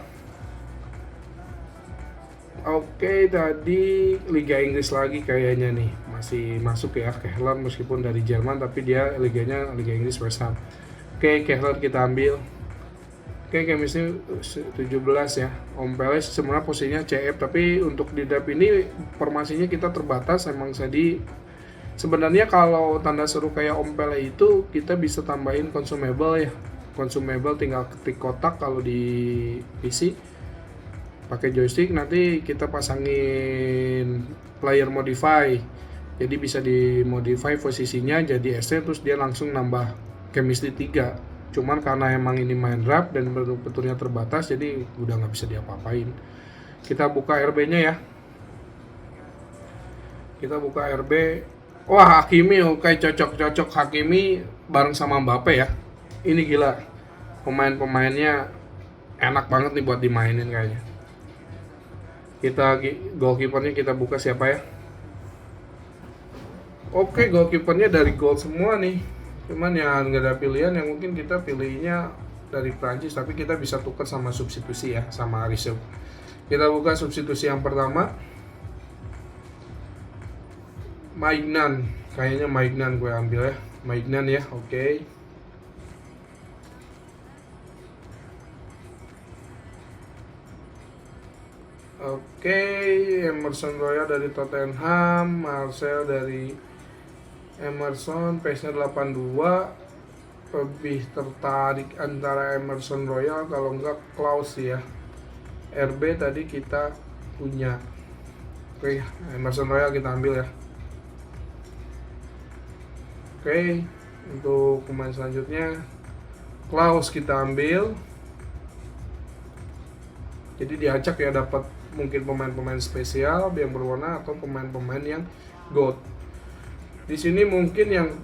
Oke, tadi Liga Inggris lagi kayaknya nih. Masih masuk ya Kehler, meskipun dari Jerman tapi dia liganya Liga Inggris West Ham. Oke, Kehler kita ambil. Oke, chemistry 17 ya. Om Peles sebenarnya posisinya CF, tapi untuk di draft ini formasinya kita terbatas. Emang jadi sebenarnya kalau tanda seru kayak Om Pele itu kita bisa tambahin consumable ya. Consumable tinggal ketik kotak kalau di PC. Pakai joystick, nanti kita pasangin player modify. Jadi bisa dimodify posisinya jadi SC, terus dia langsung nambah chemistry 3. Cuman karena emang ini main draft dan betulnya terbatas, jadi udah nggak bisa diapa-apain. Kita buka RB-nya ya. Kita buka RB. Wah, Hakimi oke, cocok Hakimi bareng sama Mbappe ya. Ini gila. pemain-pemainnya enak banget nih buat dimainin kayaknya. Kita goalkeepernya kita buka siapa ya? Oke, goalkeepernya dari gold semua nih. Cuman ya nggak ada pilihan, yang mungkin kita pilihnya dari Prancis, tapi kita bisa tukar sama substitusi ya, sama reserve. Kita buka substitusi yang pertama. Maignan, kayaknya Maignan gue ambil ya. Maignan ya, oke. Oke, Emerson Royal dari Tottenham, Marcel dari Emerson, pace-nya 82. Lebih tertarik antara Emerson Royal kalau enggak Klaus ya. RB tadi kita punya. Oke, Emerson Royal kita ambil ya. Oke, untuk pemain selanjutnya Klaus kita ambil. Jadi diacak ya, dapat mungkin pemain-pemain spesial yang berwarna atau pemain-pemain yang gold. Di sini mungkin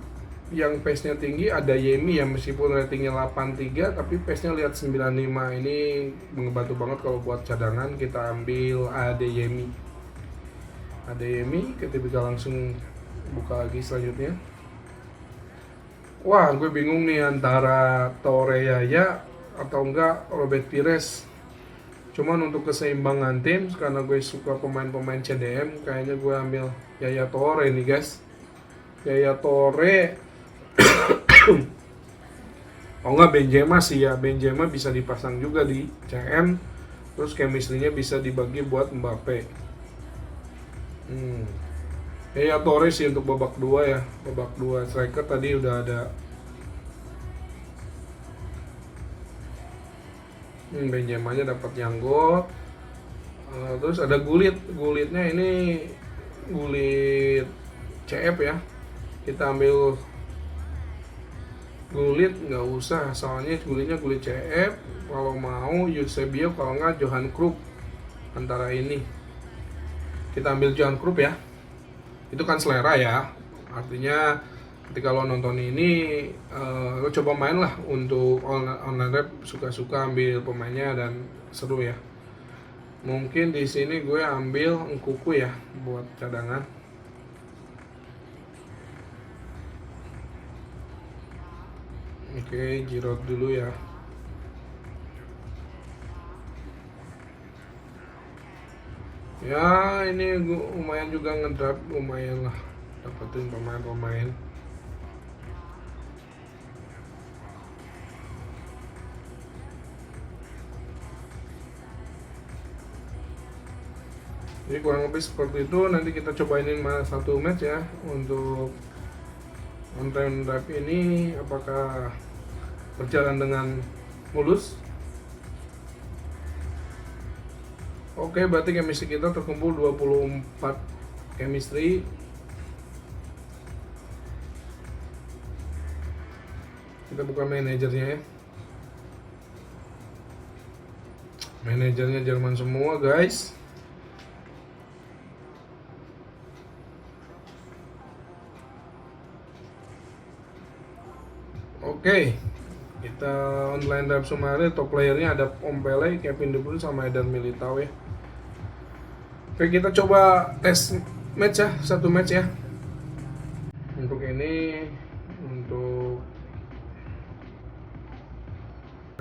yang pace-nya tinggi ada Yemi ya, meskipun ratingnya 83 tapi pace-nya lihat 95. Ini membantu banget kalau buat cadangan. Kita ambil Adeyemi. Kita bisa langsung buka lagi selanjutnya. Wah, gue bingung nih antara Torreira atau enggak Robert Pires. Cuman untuk keseimbangan tim, karena gue suka pemain-pemain CDM, kayaknya gue ambil Yaya Toure nih guys. Yaya Toure. Oh enggak, Benzema sih ya. Benzema bisa dipasang juga di CM. Terus chemistry-nya bisa dibagi buat Mbappe. Yaya Toure sih untuk babak 2 ya. Babak 2 striker tadi udah ada. Benzema-nya dapat yang gol. Terus ada Gullitnya ini Gullit CF ya. Kita ambil Gullit, nggak usah, soalnya Gullitnya Gullit CF. Kalau mau Eusebio, kalau nggak Johan Cruyff. Antara ini kita ambil Johan Cruyff ya. Itu kan selera ya. Artinya ketika lo nonton ini, lo coba main lah untuk online rap, suka-suka ambil pemainnya dan seru ya. Mungkin di sini gue ambil Nkunku ya buat cadangan. Oke, Giroud dulu ya. Ya, ini lumayan juga ngedraft, lumayan lah dapetin pemain-pemain. Jadi kurang lebih seperti itu. Nanti kita cobainin satu match ya untuk online drive ini, apakah berjalan dengan mulus. Oke, berarti chemistry kita terkumpul 24 chemistry. Kita buka manajernya ya. Manajernya Jerman semua guys. Oke, kita online drive summary. Top playernya ada Ompele, Kevin De Bruyne sama Eden Militao ya. Oke, kita coba tes match ya, satu match ya. Untuk ini,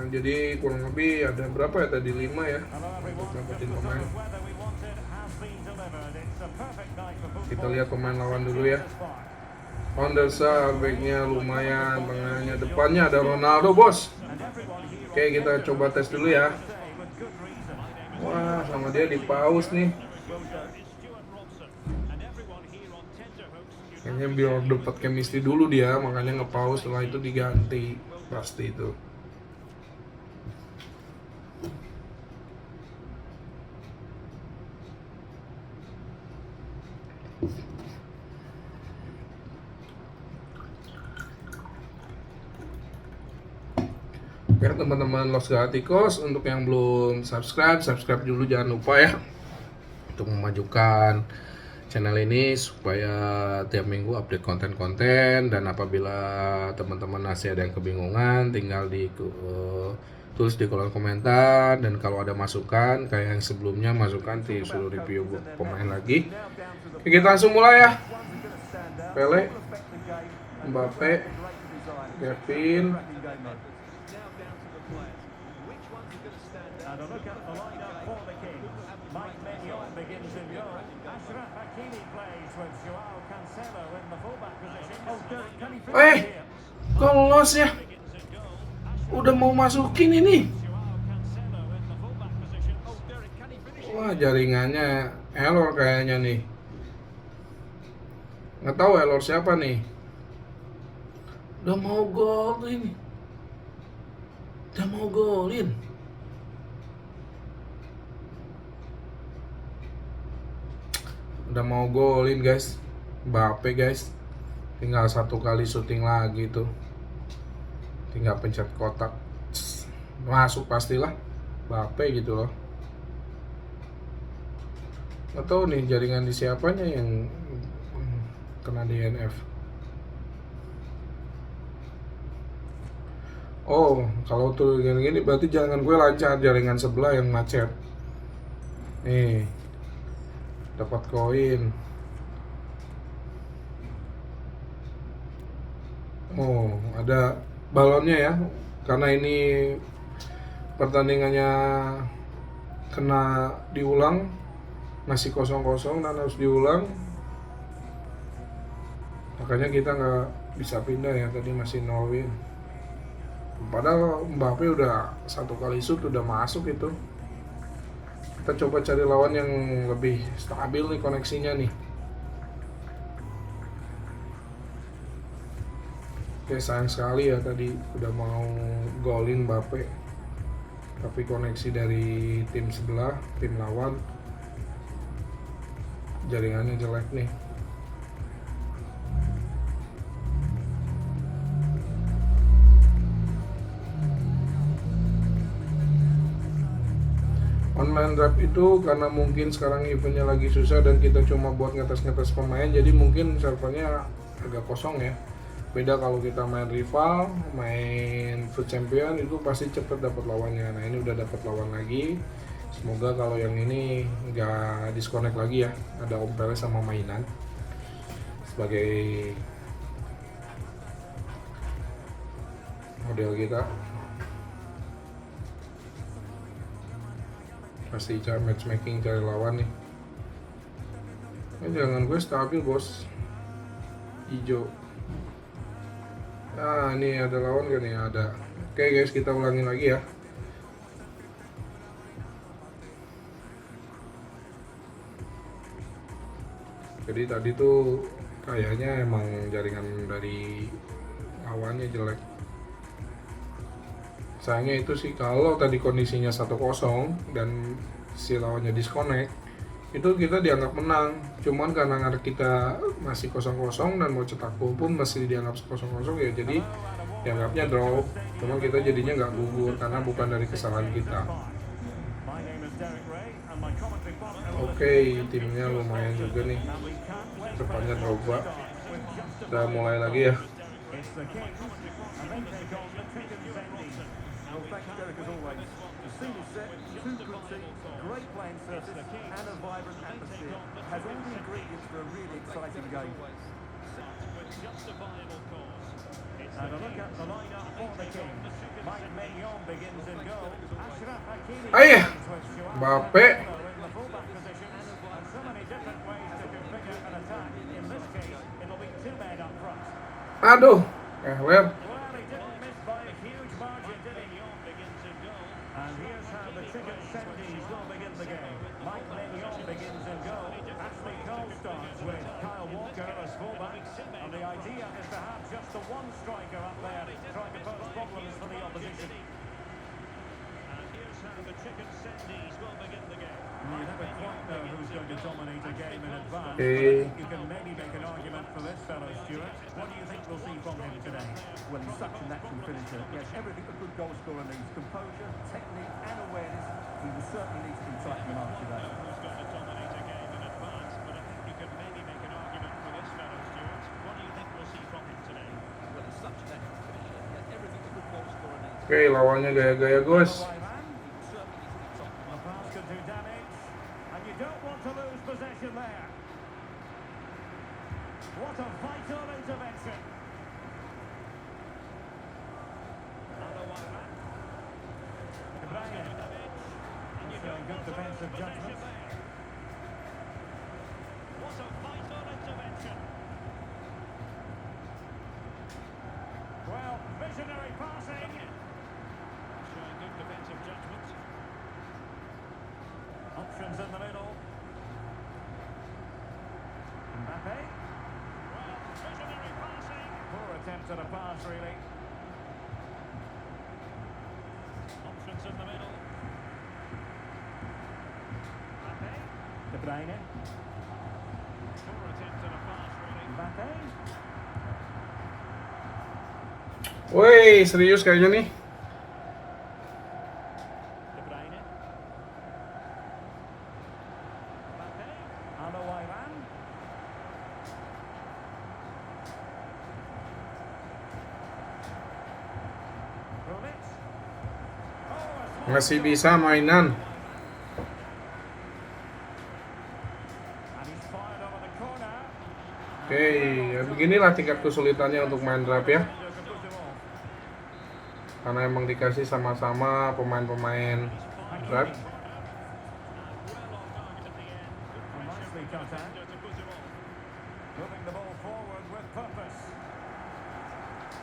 jadi kurang lebih ada berapa ya tadi, 5 ya untuk dapetin pemain. Kita lihat pemain lawan dulu ya. Van der Sar, backnya lumayan, tengahnya, depannya ada Ronaldo bos. Oke, kita coba tes dulu ya. Wah, sama dia di pause nih. Kayaknya biar dapat chemistry dulu dia, makanya nge-pause, setelah itu diganti pasti itu. Oke teman-teman Los Galacticos, untuk yang belum subscribe dulu, jangan lupa ya, untuk memajukan channel ini supaya tiap minggu update konten-konten, dan apabila teman-teman masih ada yang kebingungan tinggal tulis di kolom komentar, dan kalau ada masukan kayak yang sebelumnya masukan disuruh review pemain lagi. Oke, kita langsung mulai ya. Pele, Mbappe, Kevin, kok lolos ya? Udah mau masukin ini. Wah, jaringannya error kayaknya nih. Nggak tahu error siapa nih. Udah mau golin. Udah mau golin guys. Mbappe guys. Tinggal 1 kali syuting lagi tuh. Tinggal pencet kotak, masuk pastilah Mbappe gitu loh. Nggak tahu nih jaringan di siapanya yang kena DNF. Oh, kalau tuh gini berarti jaringan gue lancar, jaringan sebelah yang macet. Nih, dapat koin. Oh, ada balonnya ya, karena ini pertandingannya kena diulang, masih 0-0 dan harus diulang, makanya kita nggak bisa pindah ya, tadi masih 0 win. Padahal Mbappe udah 1 kali shoot udah masuk itu. Kita coba cari lawan yang lebih stabil nih koneksinya nih. Oke, sayang sekali ya tadi udah mau golin Mbappe, tapi koneksi dari tim sebelah, tim lawan, jaringannya jelek nih. Online draft itu karena mungkin sekarang eventnya lagi susah dan kita cuma buat ngetes pemain, jadi mungkin servernya agak kosong ya. Beda kalau kita main rival, main food champion itu pasti cepet dapat lawannya. Nah, ini udah dapat lawan lagi. Semoga kalau yang ini nggak disconnect lagi ya. Ada Om Pele sama mainan sebagai model kita. Pasti cara matchmaking, cari lawan nih. Jangan gue stabil bos. Hijau. Nah, ini ada lawan kan ya? Ada. Oke guys, kita ulangin lagi ya. Jadi tadi tuh kayaknya emang jaringan dari lawannya jelek. Sayangnya itu sih, kalau tadi kondisinya 1-0 dan si lawannya disconnect, itu kita dianggap menang. Cuman karena kita masih 0-0 dan mau cetak gol pun masih dianggap 0-0 ya, jadi dianggapnya draw. Cuman kita jadinya nggak gugur karena bukan dari kesalahan kita. Oke, timnya lumayan juga nih. Depannya Drogba. Udah mulai lagi ya. Great playing surface and a vibrant atmosphere. Has all the ingredients for a really exciting game. And a look at the lineup for the King. Mike Maignan begins in goal. Achraf Hakimi. Ayo, Mbappe. In the fullback position. And so many different ways to configure an attack. In this case, it'll be 2 men up front. Aduh, Well, he didn't miss by a huge margin, did he? And here's how the chicken Shandies will begin the game. Mike Maignan begins in goal. Ashley Cole starts with Kyle Walker as fullback. And the idea is to have just the one striker up there trying to pose problems for the opposition. And here's how the chicken Shandies will begin the game. You never quite know who's going to dominate a game in advance. But I think you can maybe make an argument for this fellow, Stuart. What do you think we'll see from him today? Well, he's such a natural finisher. He has everything a good goal scorer needs. Composure, technique and awareness. He will certainly need to be tight in the mark today. Oke, lawannya gaya-gaya Gus. The pass could do damage, and you don't want to lose possession there. What a vital intervention. De Bruyne. Showing good defensive judgment. What a vital intervention. Well, visionary passing. Showing good defensive judgment. Options in the middle. Mbappe. Well, visionary passing. Poor attempt at a pass, really. Options in the middle. Mbappe. De Bruyne. Poor attempt at a pass, really. Mbappe. Woi, serius kayaknya nih. De Bruyne. Mbappe. Alderweireld. Krunic. Oh, a small Masih bisa mainan. and he's fired over the corner. Oke, ya beginilah tingkat kesulitannya untuk main draft ya. Defender can put him off. Karena emang dikasih sama-sama pemain-pemain draft. Nicely cut out. Moving the ball forward with purpose.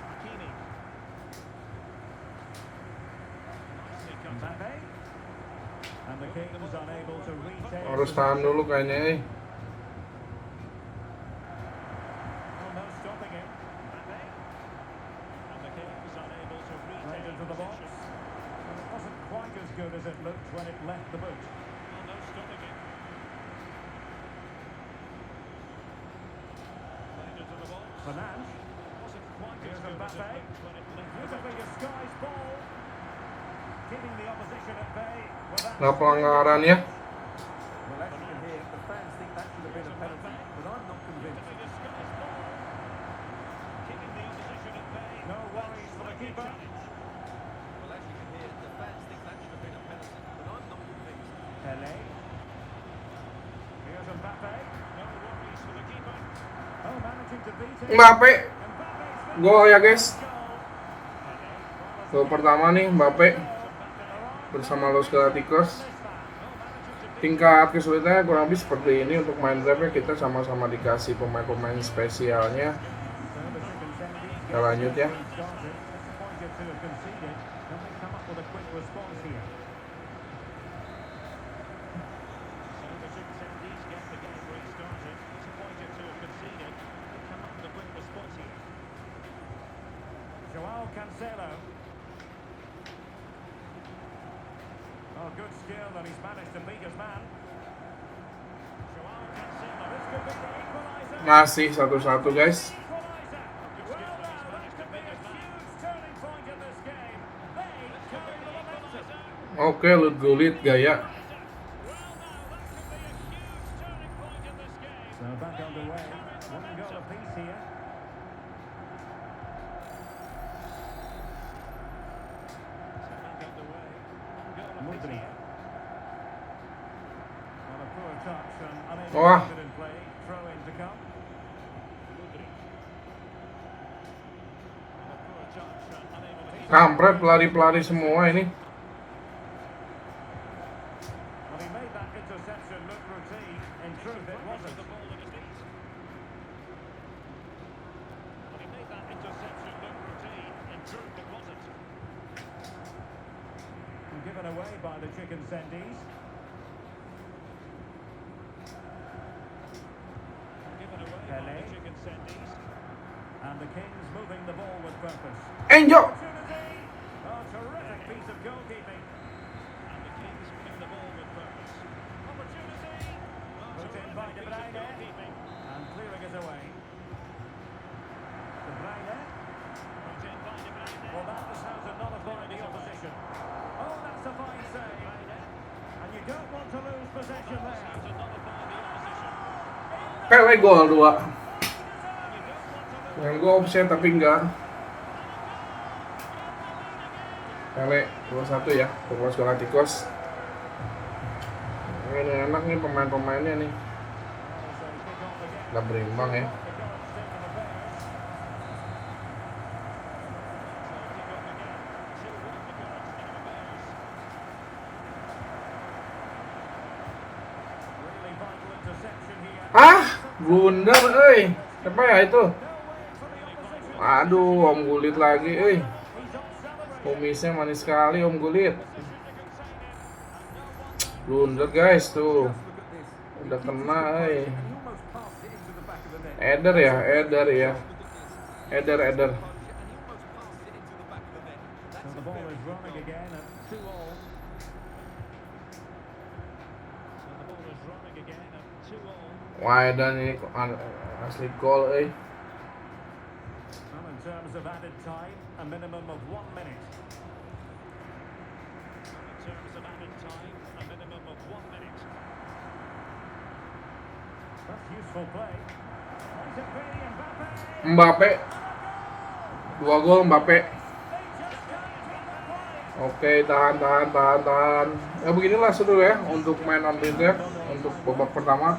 Hakimi. Mbappe. And the Kings unable to retain. Harus tahan dulu kayaknya. Oh, no stopping him. Mbappe. And the Kings unable to retain into the box. And it wasn't quite as good as it looked when it left the boot. Oh, no stopping him. Played into the box. Fernandes. Wasn't quite as good as it looked when it left the boot. Beautifully disguised ball. Keeping the opposition at bay. Nah, pelanggaran ya. Well, as you can hear, the fans think that should have been a penalty, but I'm not convinced. Keeping the opposition at bay. No worries for the keeper. Well, as you can hear, the fans think that should have been a penalty, but I'm not convinced. Pele. Here's Mbappe. No worries for the keeper. Oh, managing to beat it. Mbappe, Mbappe's gol ya guys. goal. Gol pertama nih Mbappe bersama Los Galacticos. Tingkat kesulitannya kurang lebih seperti ini. Untuk main draftnya kita sama-sama dikasih pemain-pemain spesialnya. Kita lanjut ya. Joao Cancelo. Oh, good skill, and he's managed to beat his man. Joao Cancelo. This could be the equaliser. Masih 1-1 guys. Equaliser. Well, now this could be a huge turning point in this game. They carry the momentum. Oke, Lut Gullit gaya. So back underway. One goal apiece here. Mudryk. On a poor touch and unable Wah. to get it in play. Throw in to come. Mudryk. On a poor touch and unable to Kampret pelari-pelari semua ini. Well, he made that interception look routine. In truth, it wasn't. Well, he made that interception look routine. In truth, it wasn't. Given away by the Chicken Sendies. Given away by the Chicken Sendies. And the Kings moving the ball with purpose. Enjo. Opportunity. Oh, terrific piece of goalkeeping. And the Kings winning the ball with purpose. Opportunity. Put in by De Bruyne. And clearing it away. De Bruyne. Put in by De Bruyne. Well, that was how to nullify the opposition. Oh, that's a fine save. And you don't want to lose possession there. Pele gol 2. Yang gue offset tapi enggak. Pele 2-1 ya untuk Los Galacticos. Ini enak nih pemain-pemainnya nih. Udah berimbang ya. Blunder, siapa ya itu? Aduh, Om Gulit lagi, Kumisnya manis sekali Om Gulit. Blunder guys tuh. Udah kena, Eder ya. Eder. So the ball is running again at 2-all. Wah, dan ini asli gol, Well, in terms of added time, a minimum of 1 minute. That's useful play. Is it really Mbappe? Mbappe. 2 gol Mbappe. Oke, tahan. Ya beginilah seru ya untuk main unbeaten ya. Untuk babak pertama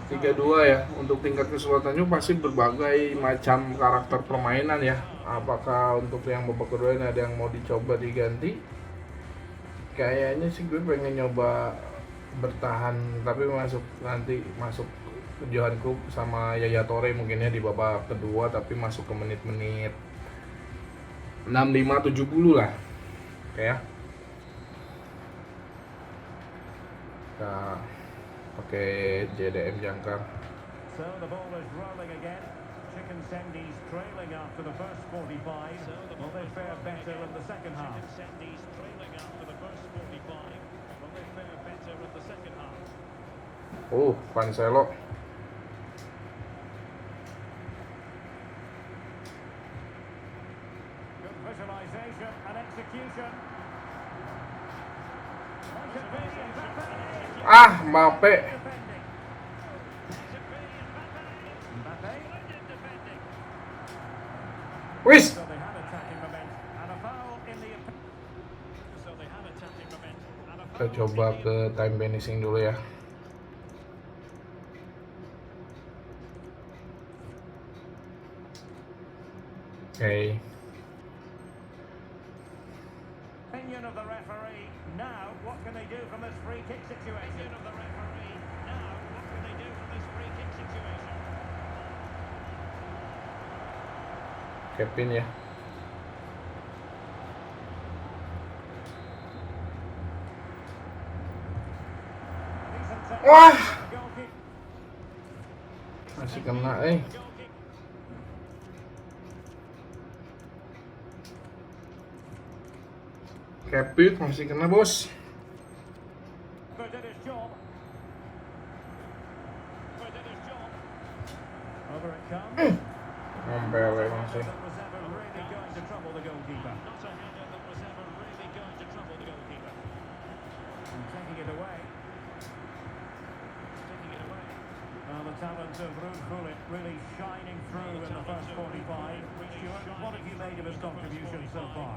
3-2 ya. Untuk tingkat kesulitannya pasti berbagai macam karakter permainan ya. Apakah untuk yang babak kedua ini ada yang mau dicoba diganti? Kayaknya sih gue pengen nyoba bertahan, tapi masuk Johan Cruyff sama Yaya Toure mungkin ya di babak kedua, tapi masuk ke menit-menit 65-70 lah. Oke ya. Kita pakai JDM jangkar. So the ball is rolling again. Chicken Sandy's trailing after the first 45. Will they fare better in the second half? Cancelo. Good visualization and execution. Mbappe. Defending. Mbappe. Wis. So they had attacking momentum and a foul in the Kita coba ke time finishing dulu ya. Oke. opinion of the referee. Now, what can they do from this free kick situation? Kevin ya. Decent take. Wah, Goal kick. masih kena Kevin masih kena, bos. Did his job. Over it comes. Ngempel masih. That was ever really going to trouble the goalkeeper. And taking it away. Well, the talent of Ruud Gullit really shining through in the first 45. Stuart, what have you made of his contribution so far?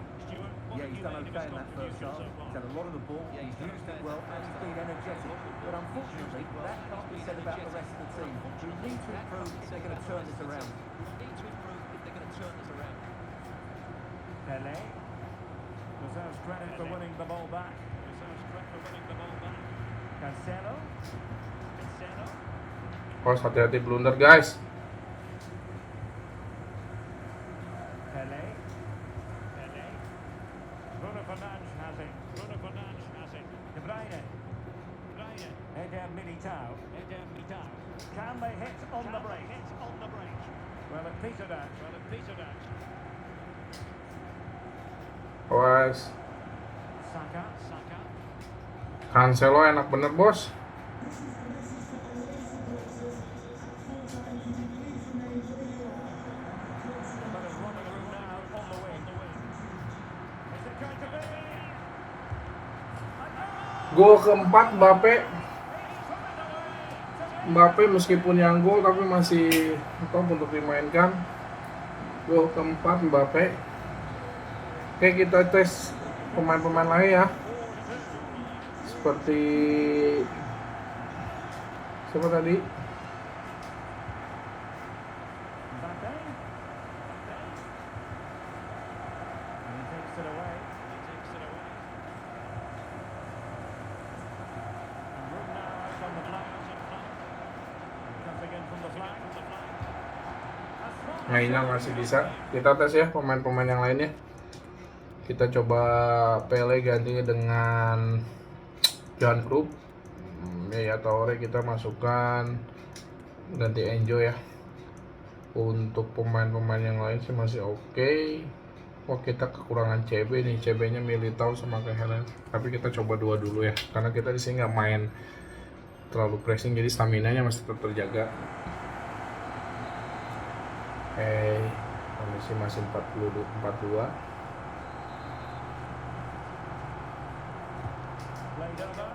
Yeah, he's done okay in that first half. He's had a lot of the ball, he's used it well, and he's been energetic. But unfortunately, that can't be said about the rest of the team, who need to improve if they're going to turn this around. Pelé deserves credit for winning the ball back. Cancelo. Bos, hati-hati blunder, guys. Pelé. Bruno Fernandes has it. De Bruyne. Eder Militao. Can they hit on the break? Well, it petered out. Bos, Saka. Cancelo enak bener, bos. But it's running room now on the wing. Is it going to be? Gol keempat Mbappe meskipun yang gol tapi masih top untuk dimainkan. Gol keempat Mbappe. Oke, kita tes pemain-pemain lain ya. Seperti siapa tadi? Mbappe. And he takes it away. And Room now out on the flank. Comes again from the flank. Nah, ini masih bisa. Kita tes ya pemain-pemain yang lainnya. Kita coba Pele ganti dengan John Group. Ya Traore kita masukkan ganti Enjo ya. Untuk pemain-pemain yang lain sih masih oke. Oh, kita kekurangan CB nih. CB-nya Militao sama Kehelen. Tapi kita coba dua dulu ya. Karena kita di sini nggak main terlalu pressing, jadi stamina-nya masih tetap terjaga. Kondisi masih 42. Played over.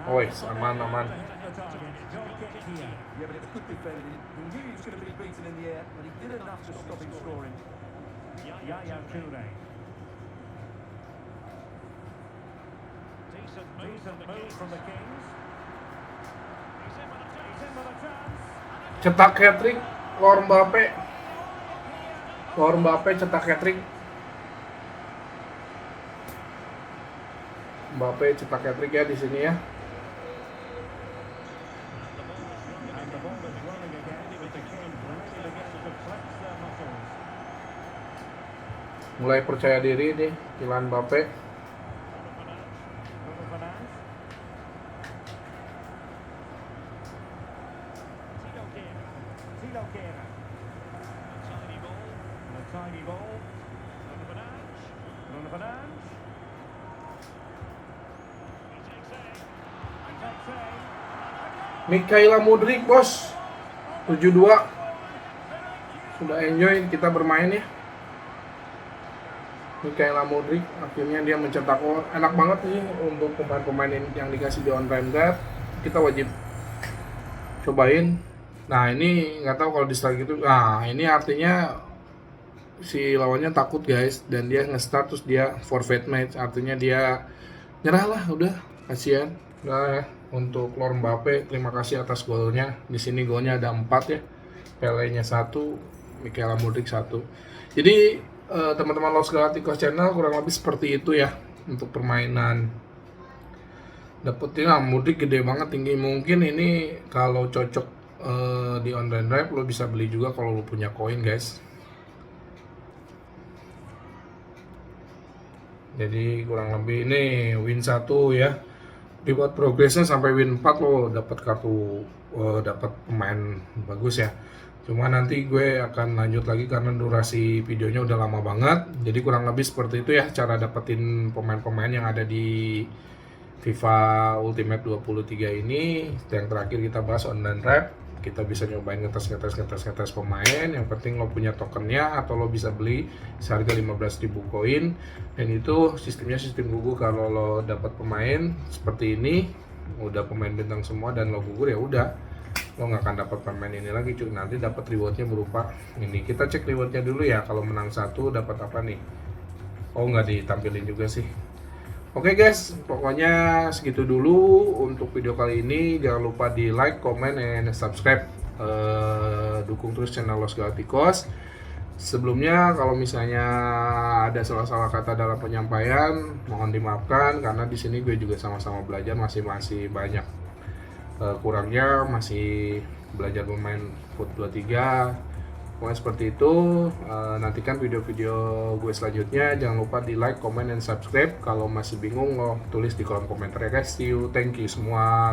Oi, aman. The target. Goal kick here. Yeah, but it was good defending. He knew he was going to be beaten in the air, but he did enough to stop him scoring. Yaya Toure. Decent move from the Kings. He's in with a chance. Cetak hat-trick Lor Mbappe. Lor Mbappe cetak hat-trick. Mbappe cetak hat-trick ya di sini ya. And the ball is rolling again with the Kings really beginning to flex their muscles. Mulai percaya diri nih Kylian Mbappe. Bruno Fernandes. Tilo Kehrer. And a tiny ball. Bruno Fernandes. He takes aim. Mikaela Mudryk bos 72. Sudah enjoy kita bermain ya. Mikaela Mudryk akhirnya dia mencetak gol. Enak banget nih untuk pemain-pemain yang dikasih di on-time guard. Kita wajib cobain. Nah ini nggak tahu kalau di strike gitu. Nah ini artinya si lawannya takut guys, dan dia nge-start terus dia forfeit match. Artinya dia nyerah lah, udah kasihan. Udah ya. Untuk Lor Mbappe, terima kasih atas golnya. Di sini golnya ada 4 ya. Pele-nya 1, Mikaela Mudryk 1. Jadi teman-teman Los Galacticos channel kurang lebih seperti itu ya untuk permainan. Dapetin Mudryk gede banget, tinggi. Mungkin ini kalau cocok di online drive lo bisa beli juga kalau lo punya koin guys. Jadi kurang lebih ini win 1 ya. Reward progresnya sampai win 4 lo dapat kartu, dapat pemain bagus ya. Cuma nanti gue akan lanjut lagi karena durasi videonya udah lama banget. Jadi kurang lebih seperti itu ya cara dapetin pemain-pemain yang ada di FIFA Ultimate 23 ini. Yang terakhir kita bahas online draft. Kita bisa nyobain ngetes pemain. Yang penting lo punya tokennya atau lo bisa beli seharga 15.000 koin. Dan itu sistemnya sistem gugur. Kalau lo dapat pemain seperti ini, udah pemain bintang semua dan lo gugur ya udah, lo nggak akan dapat pemain ini lagi cuy. Nanti dapat rewardnya berupa ini. Kita cek rewardnya dulu ya. Kalau menang 1 dapat apa nih? Oh nggak ditampilin juga sih. Oke guys, pokoknya segitu dulu untuk video kali ini. Jangan lupa di like, comment, and subscribe. Dukung terus channel Los Galacticos. Sebelumnya kalau misalnya ada salah-salah kata dalam penyampaian, mohon dimaafkan karena di sini gue juga sama-sama belajar, masih banyak kurangnya, masih belajar bermain Foot 23. Pokoknya seperti itu. Nantikan video-video gue selanjutnya. Jangan lupa di like, comment, dan subscribe. Kalau masih bingung lo tulis di kolom komentar ya guys. See you, thank you semua.